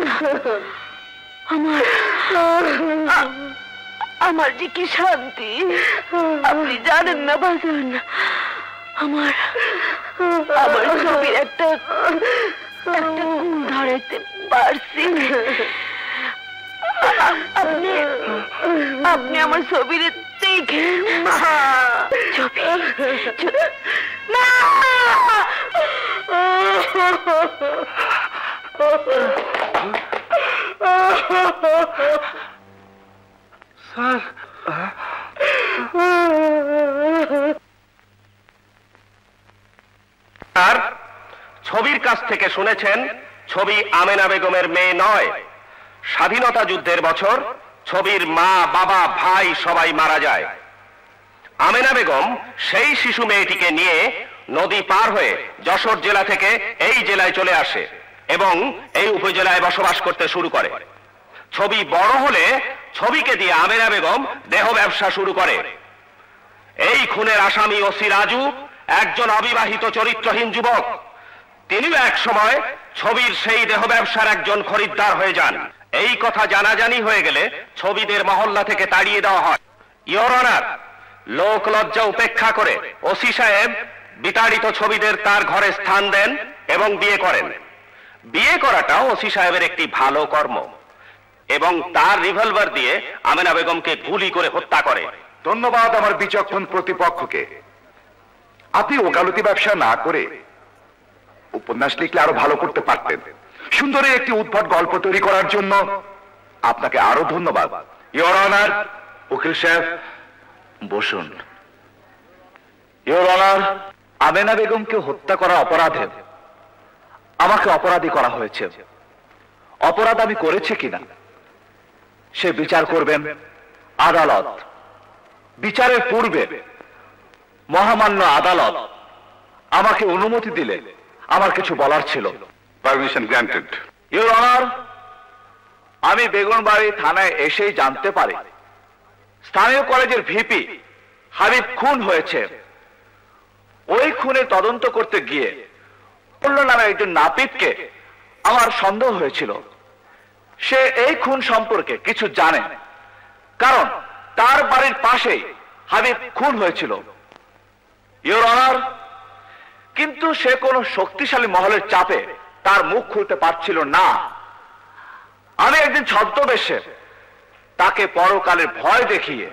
আমার যে কি শান্তি আপনি জানেন না বাজান। আমার ছবির একটা গুণ ধরাইতে পারছি। আপনি আমার ছবির দেখেন ছবি না। আর ছবির কাছ থেকে শুনেছেন ছবি আমেনা বেগমের মেয়ে নয়। স্বাধীনতা যুদ্ধের বছর ছবির মা, বাবা, ভাই সবাই মারা যায়। আমেনা বেগম সেই শিশু মেয়েটিকে নিয়ে নদী পার হয়ে যশোর জেলা থেকে এই জেলায় চলে আসে এবং এই উপজেলায় বসবাস করতে শুরু করে। ছবি বড় হলে ছবিকে দিয়ে আমেনা বেগম দেহ ব্যবসা শুরু করে। এই খুনের আসামি ওসি রাজু একজন অবিবাহিত চরিত্রহীন যুবক। তিনিও এক সময় ছবির সেই দেহ ব্যবসার একজন খরিদ্দার হয়ে যান। এই কথা জানাজানি হয়ে গেলে ছবিদের মহল্লা থেকে তাড়িয়ে দেওয়া হয়। ইওর অনার, লোক লজ্জা উপেক্ষা করে ওসি সাহেব বিতাড়িত ছবিদের তার ঘরে স্থান দেন এবং বিয়ে করেন। বিয়ে করাটাও ওসি সাহেবের একটি ভালো কর্ম এবং তার রিভলভার দিয়ে আমেনা বেগমকে গুলি করে হত্যা করে। ধন্যবাদ আমার বিচক্ষণ প্রতিপক্ষকে। আপনি ওকালতি ব্যবসা না করে উপন্যাস লিখলে আরো ভালো করতে পারতেন। সুন্দর একটি উদ্ভট গল্প তৈরি করার জন্য আপনাকে আরো ধন্যবাদ। ইওর অনার, উকিল সাহেব বসুন। ইওর অনার, আমেনা বেগমকে হত্যা করার অপরাধে আমাকে অপরাধী করা হয়েছে। অপরাধ আমি করেছি কিনা সে বিচার করবেন আদালত। বিচারের পূর্বে মহামান্য আদালত আমাকে অনুমতি দিলে আমার কিছু বলার ছিল। Permission granted. ইওর অনার, আমি বেগুনবাড়ি থানায় এসেই জানতে পারি স্থানীয় কলেজের ভিপি হাবিব খুন হয়েছে। ওই খুনের তদন্ত করতে গিয়ে নামে একজন নাপিতকে আমার সন্দেহ হয়েছিল সে এই খুন সম্পর্কে কিছু জানে, কারণ তার বাড়ির পাশেই হাবিব খুন হয়েছিল। ইওর অনার, কিন্তু সে কোনো শক্তিশালী মহলের চাপে তার মুখ খুলতে পারছিল না। আমি একদিন ছদ্মবেশে তাকে পরকালের ভয় দেখিয়ে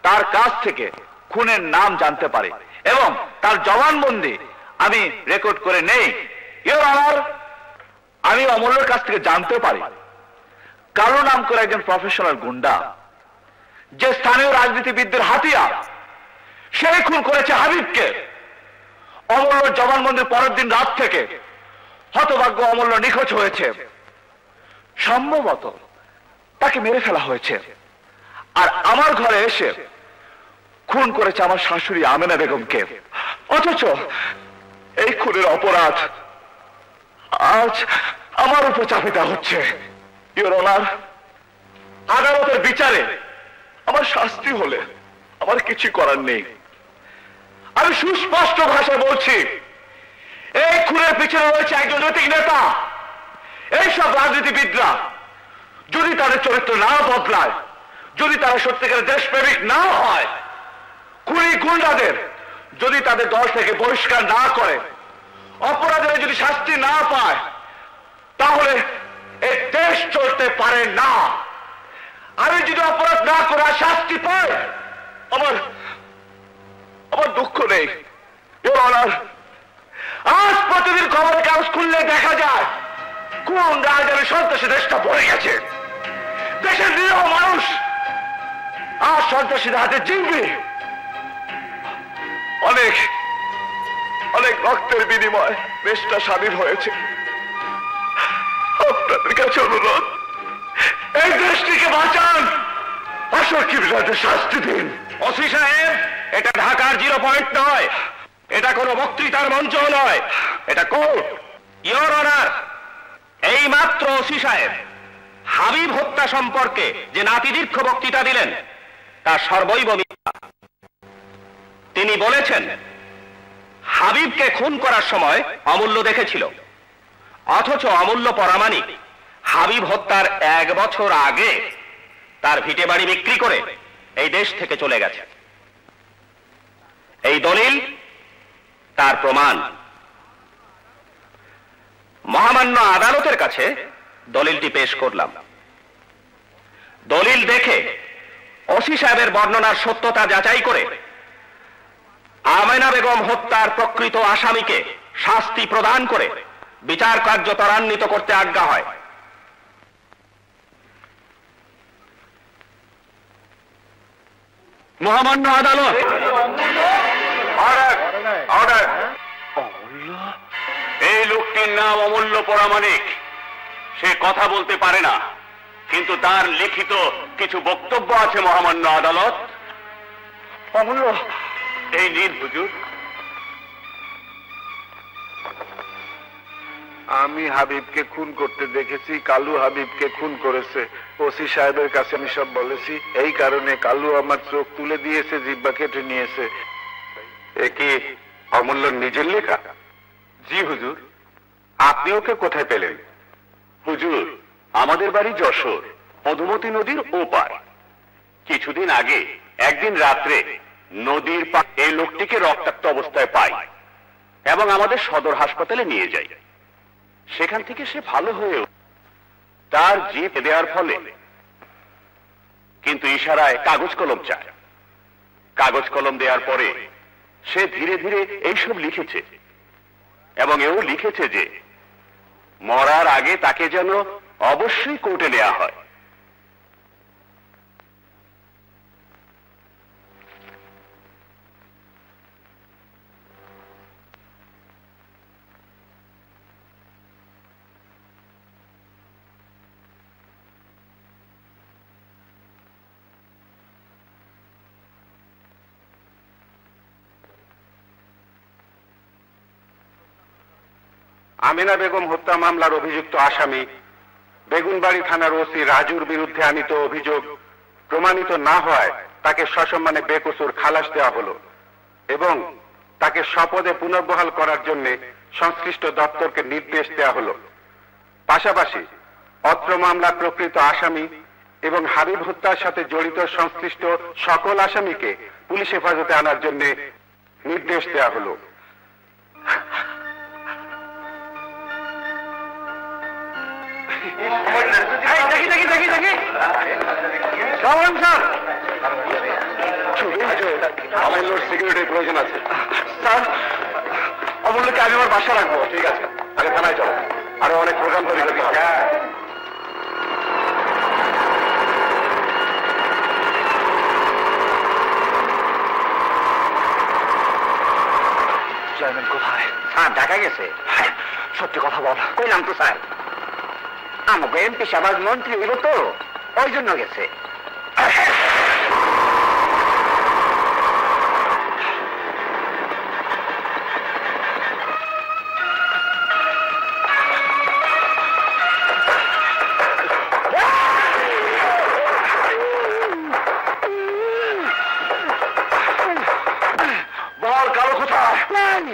তার কাছ থেকে খুনের নাম জানতে পারি এবং তার জবানবন্দি আমি রেকর্ড করে নেই। ইওর অনার, আমি অমূল্যের কাছ থেকে জানতে পারি কালো নাম করে একজন প্রফেশনাল গুন্ডা যে স্থানীয় রাজনীতিবিদদের হাতিয়ার, সেই খুন করেছে হাবিবকে। অমূল্যর জবানবন্দির পরের দিন রাত থেকে হতভাগ্য অমূল্য নিখোঁজ হয়েছে। সম্ভবত তাকে মেরে ফেলা হয়েছে আর আমার ঘরে এসে খুন করেছে আমার শাশুড়ি আমেনা বেগমকে। অথচ এই খুনের অপরাধ আজ আমার উপর চাপিয়ে দেওয়া হচ্ছে। ইওর অনার, আদালতের বিচারে আমার শাস্তি হলে আমার কিছু করার নেই। আমি সুস্পষ্ট ভাষায় বলছি, এই খুনের পিছনে রয়েছে একজন নৈতিক নেতা। এইসব রাজনীতিবিদরা যদি তাদের চরিত্র না বদলায়, যদি তারা সত্যিকারের দেশপ্রেমিক না হয়, খুনি গুন্ডাদের যদি তাদের দল থেকে বহিষ্কার না করে, অপরাধীরা যদি শাস্তি না পায়, তাহলে এই দেশ চলতে পারে না। আমি যদি অপরাধ না করে শাস্তি পাই, আমার দুঃখ নেই। ইওর অনার, আজ প্রতিদিন খবরের কাগজ খুললে দেখা যায় কোন রাজধানী সন্ত্রাসী দেশটা পড়ে গেছে। দেশের নিরীহ মানুষ আর সন্ত্রাসীদের হাতে জিম্মি। অনেক রক্তের বিনিময় দেশটা স্বাধীন হয়েছে। আপনাদের কাছে অনুরোধ, এই দেশটিকে বাঁচান, অসৎকৃতদের শাস্তি দিন। ওসি সাহেব, এটা ঢাকার 0 পয়েন্ট নয়, এটা কোনো বক্তৃতার মঞ্চ নয়, এটা কোর্ট। ইওর অনার, এই মাত্র ওসি সাহেব হাবিব হত্যা সম্পর্কে যে নাতিদীর্ঘ বক্তৃতা দিলেন তা সর্বৈব মিথ্যা। তিনি বলেছেন হাবিবকে খুন করার সময় অমূল্য দেখেছিল, অথচ অমূল্য পরামানিক হাবিব হত্যার 1 বছর আগে তার ভিটে বাড়ি বিক্রি করে এই দেশ থেকে চলে গেছে। এই দলিল তার প্রমাণ। মহামান্য আদালতের কাছে দলিলটি পেশ করলাম। দলিল দেখে ওসি সাহেবের বর্ণনার সত্যতা যাচাই করে আমেনা বেগম হত্যার প্রকৃত আসামিকে শাস্তি প্রদান করে বিচার কার্য ত্বরান্বিত করতে আজ্ঞা হয়। মহামান্য আদালত, এই লোকটির নাম অমূল্য পরামানিক। সে কথা বলতে পারে না, কিন্তু তার লিখিত কিছু বক্তব্য আছে মহামান্য আদালত। অমূল্য, এই নিন হুজুর। আমি হাবিবকে খুন করতে দেখেছি, কালু হাবিবকে খুন করেছে। ওসি সাহেবের কাছে আমি সব বলেছি, এই কারণে কালু আমার চোখ তুলে দিয়েছে, জিব্বা কেটে নিয়েছে। এ কি অমূল্য নিজের লেখা? জি হুজুর। আপনি ওকে কোথায় পেলেন? হুজুর, আমাদের বাড়ি যশোর, মধুমতি নদীর ওপার। কিছুদিন আগে একদিন রাত্রে নদীর এই লোকটিকে রক্তাক্ত অবস্থায় পাই এবং আমাদের সদর হাসপাতালে নিয়ে যাই। সেখান থেকে সে ভালো হয়েও তার জিপ দেওয়ার ফলে কিন্তু ইশারায় কাগজ কলম চায়। কাগজ কলম দেওয়ার পরে সে ধীরে ধীরে এইসব লিখেছে এবং এও লিখেছে যে মরার আগে তাকে যেন অবশ্যই কোর্টে নেওয়া হয়। আমেনা বেগম হত্যা মামলার অভিযুক্ত আসামি বেগুনবাড়ি থানার ওসি রাজুর বিরুদ্ধে আনিত অভিযোগ প্রমাণিত না হওয়ায় তাকে সসম্মানে বেকসুর খালাস দেওয়া হলো এবং তাকে স্বপদে পুনর্বহাল করার জন্য সংশ্লিষ্ট দপ্তরকে নির্দেশ দেওয়া হলো। পাশাপাশি অত্র মামলার প্রকৃত আসামি এবং হাবিব হত্যার সাথে জড়িত সংশ্লিষ্ট সকল আসামিকে পুলিশ হেফাজতে আনার জন্য নির্দেশ দেওয়া হলো। অমূল্যর সিকিউরিটির প্রয়োজন আছে। স্যার, অমূল্যকে আমি আমার বাসা রাখবো। ঠিক আছে, আগে থানায় চলো, আরো অনেক প্রোগ্রাম তৈরি করতে হবে। চেয়ারম্যান কোথায়? স্যার ঢাকা গেছে। সত্যি কথা বল। কইলাম তো স্যার, আমাকে এমপি সাহেব মন্ত্রী হইব তো, ওই জন্য গেছে। বল কালো কোথায়?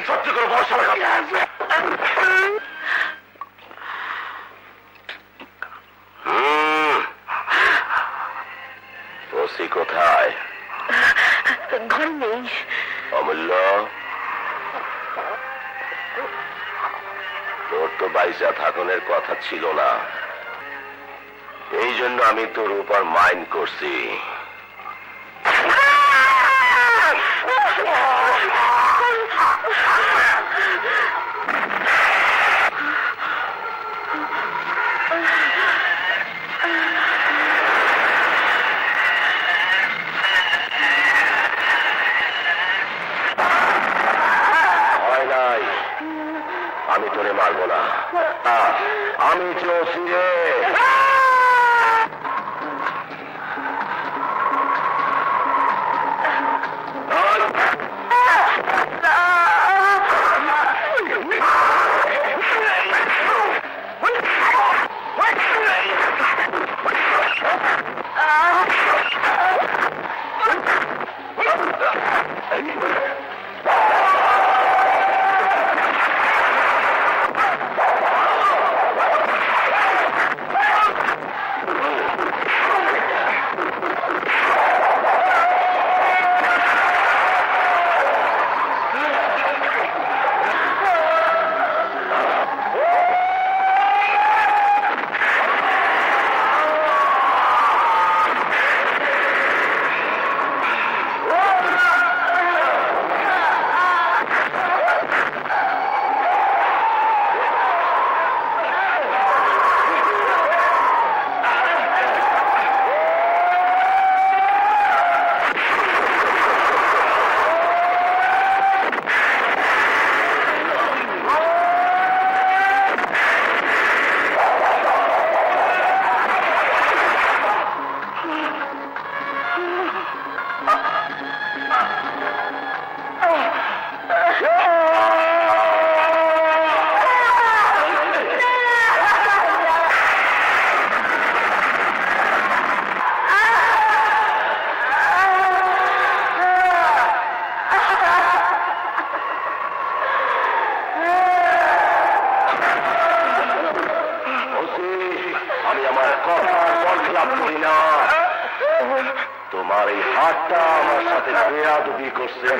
সত্যি করে বল সারা। ওসি কোথায়? ঘর নেই। অমূল্য, তোর তো বাইসা থাকনের কথা ছিল না, এই জন্য আমি তোর উপর মাইন্ড করছি। হয় নাই, আমি তোরে মারবো না, আমি যে ওসি রে। তোমার এই হাতটা আমার সাথে বেয়াদবি করছে,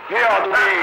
বেয়াদবি।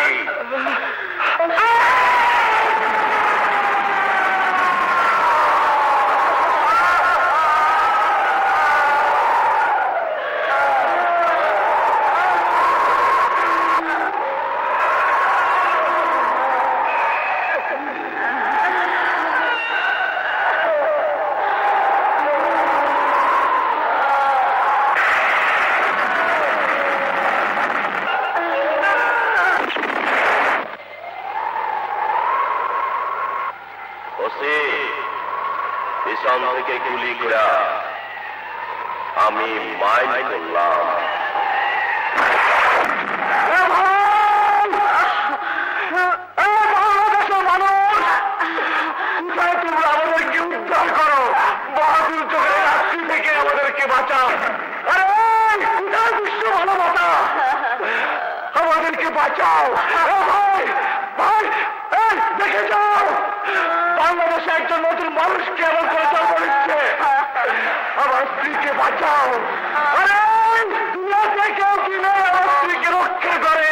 পিছন থেকে গুলি করা আমি মাইন্ড করলাম। তোমরা আমাদেরকে উদ্ধার করো, বাহাদুর চোখের রাত্রি থেকে আমাদেরকে বাঁচাও। আরে বিশ্ব ভালোবাসা, আমাদেরকে বাঁচাও। ভাই দেখে যাও, বাংলাদেশে একজন নতুন মানুষকে এমন করে জন্ম নিচ্ছে। আমার স্ত্রীকে বাঁচাও। আরে দুনিয়াতে কেউ কি নেই আমার স্ত্রীকে রক্ষা করে।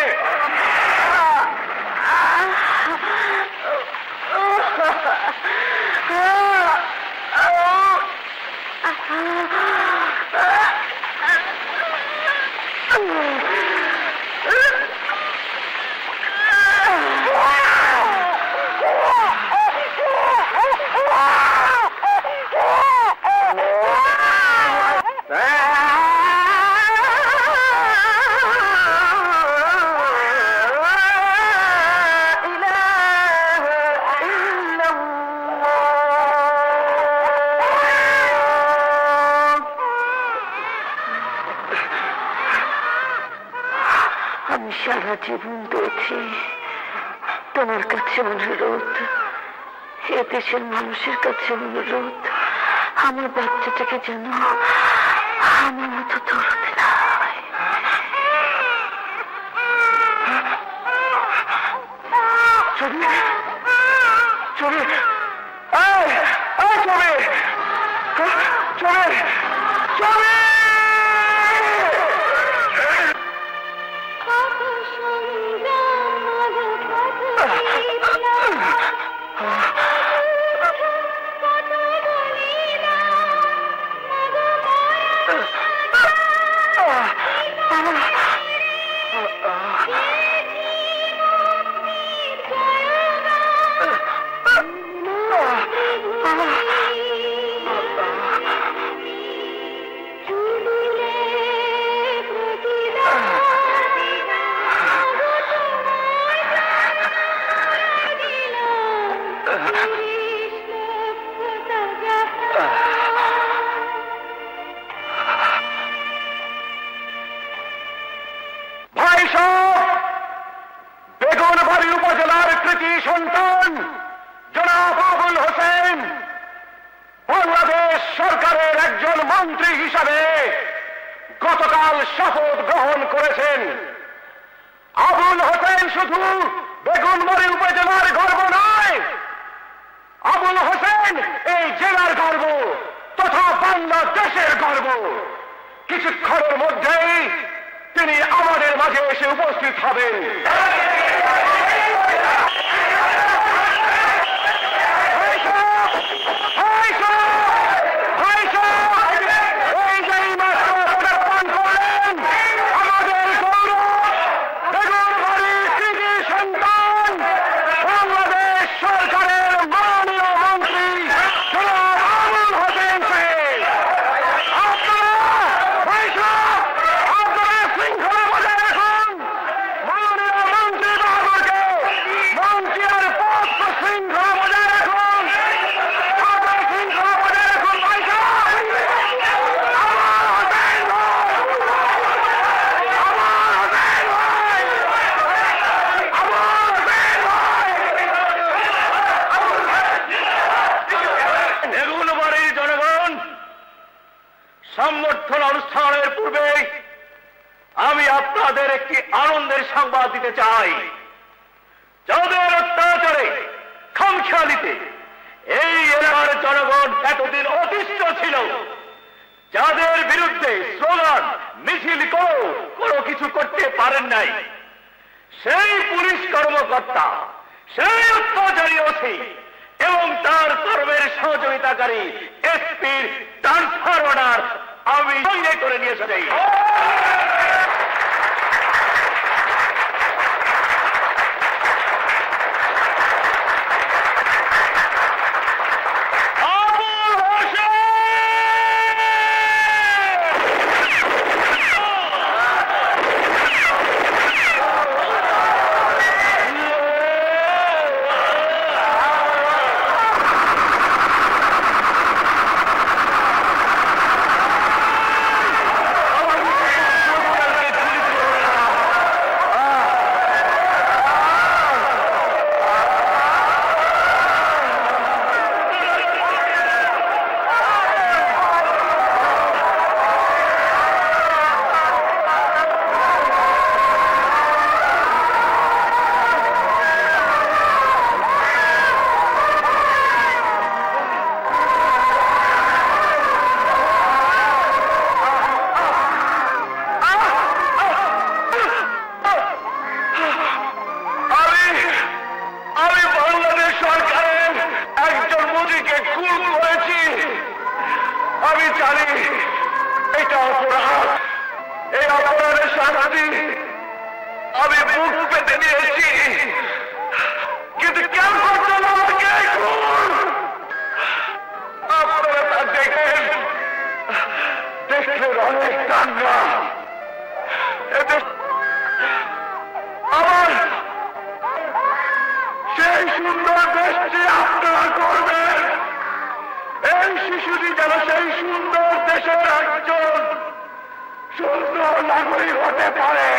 আমি সারা জীবন পেয়েছি তোমার কাছে অনুরোধ, এ দেশের মানুষের কাছে অনুরোধ, আমার বাচ্চাটাকে যেন আমার মতো দৌড়তে না হয়। মন্ত্রী হিসাবে গতকাল শপথ গ্রহণ করেছেন। আবুল হোসেন শুধু বেগুনবাড়ি উপজেলার গর্ব নয়, আবুল হোসেন এই জেলার গর্ব তথা বাংলাদেশের গর্ব। কিছুক্ষণের মধ্যেই তিনি আমাদের মাঝে এসে উপস্থিত হবেন। সম্বর্ধনা অনুষ্ঠানের পূর্বে আমি আপনাদের একটি আনন্দের সংবাদ দিতে চাই। যাদের অত্যাচারে খামখেয়ালিতে এই এলাকার জনগণ এতদিন অতিষ্ঠ ছিল, যাদের বিরুদ্ধে স্লোগান মিছিল কোনো কিছু করতে পারেন নাই, সেই পুলিশ কর্মকর্তা, সেই অত্যাচারী ওসি এবং তার কর্মের সহযোগিতাকারী এসপির ট্রান্সফার অর্ডার আমি সঙ্গে করে নিয়ে এসেছি। আমি জানি এটা অপরাধ, এই অপরাধের শাস্তি আমি মুখ পেতে নিয়েছি, কিন্তু কেউ করতে আমাকে আপনারা তা দেখেন, দেখলেন অনেক দাঙ্গা। আমার সেই সুন্দর দেশটি আপনারা করবেন, এই শিশুটি যেন সেই সুন্দর দেশের একজন সুন্দর নাগরিক হতে পারে।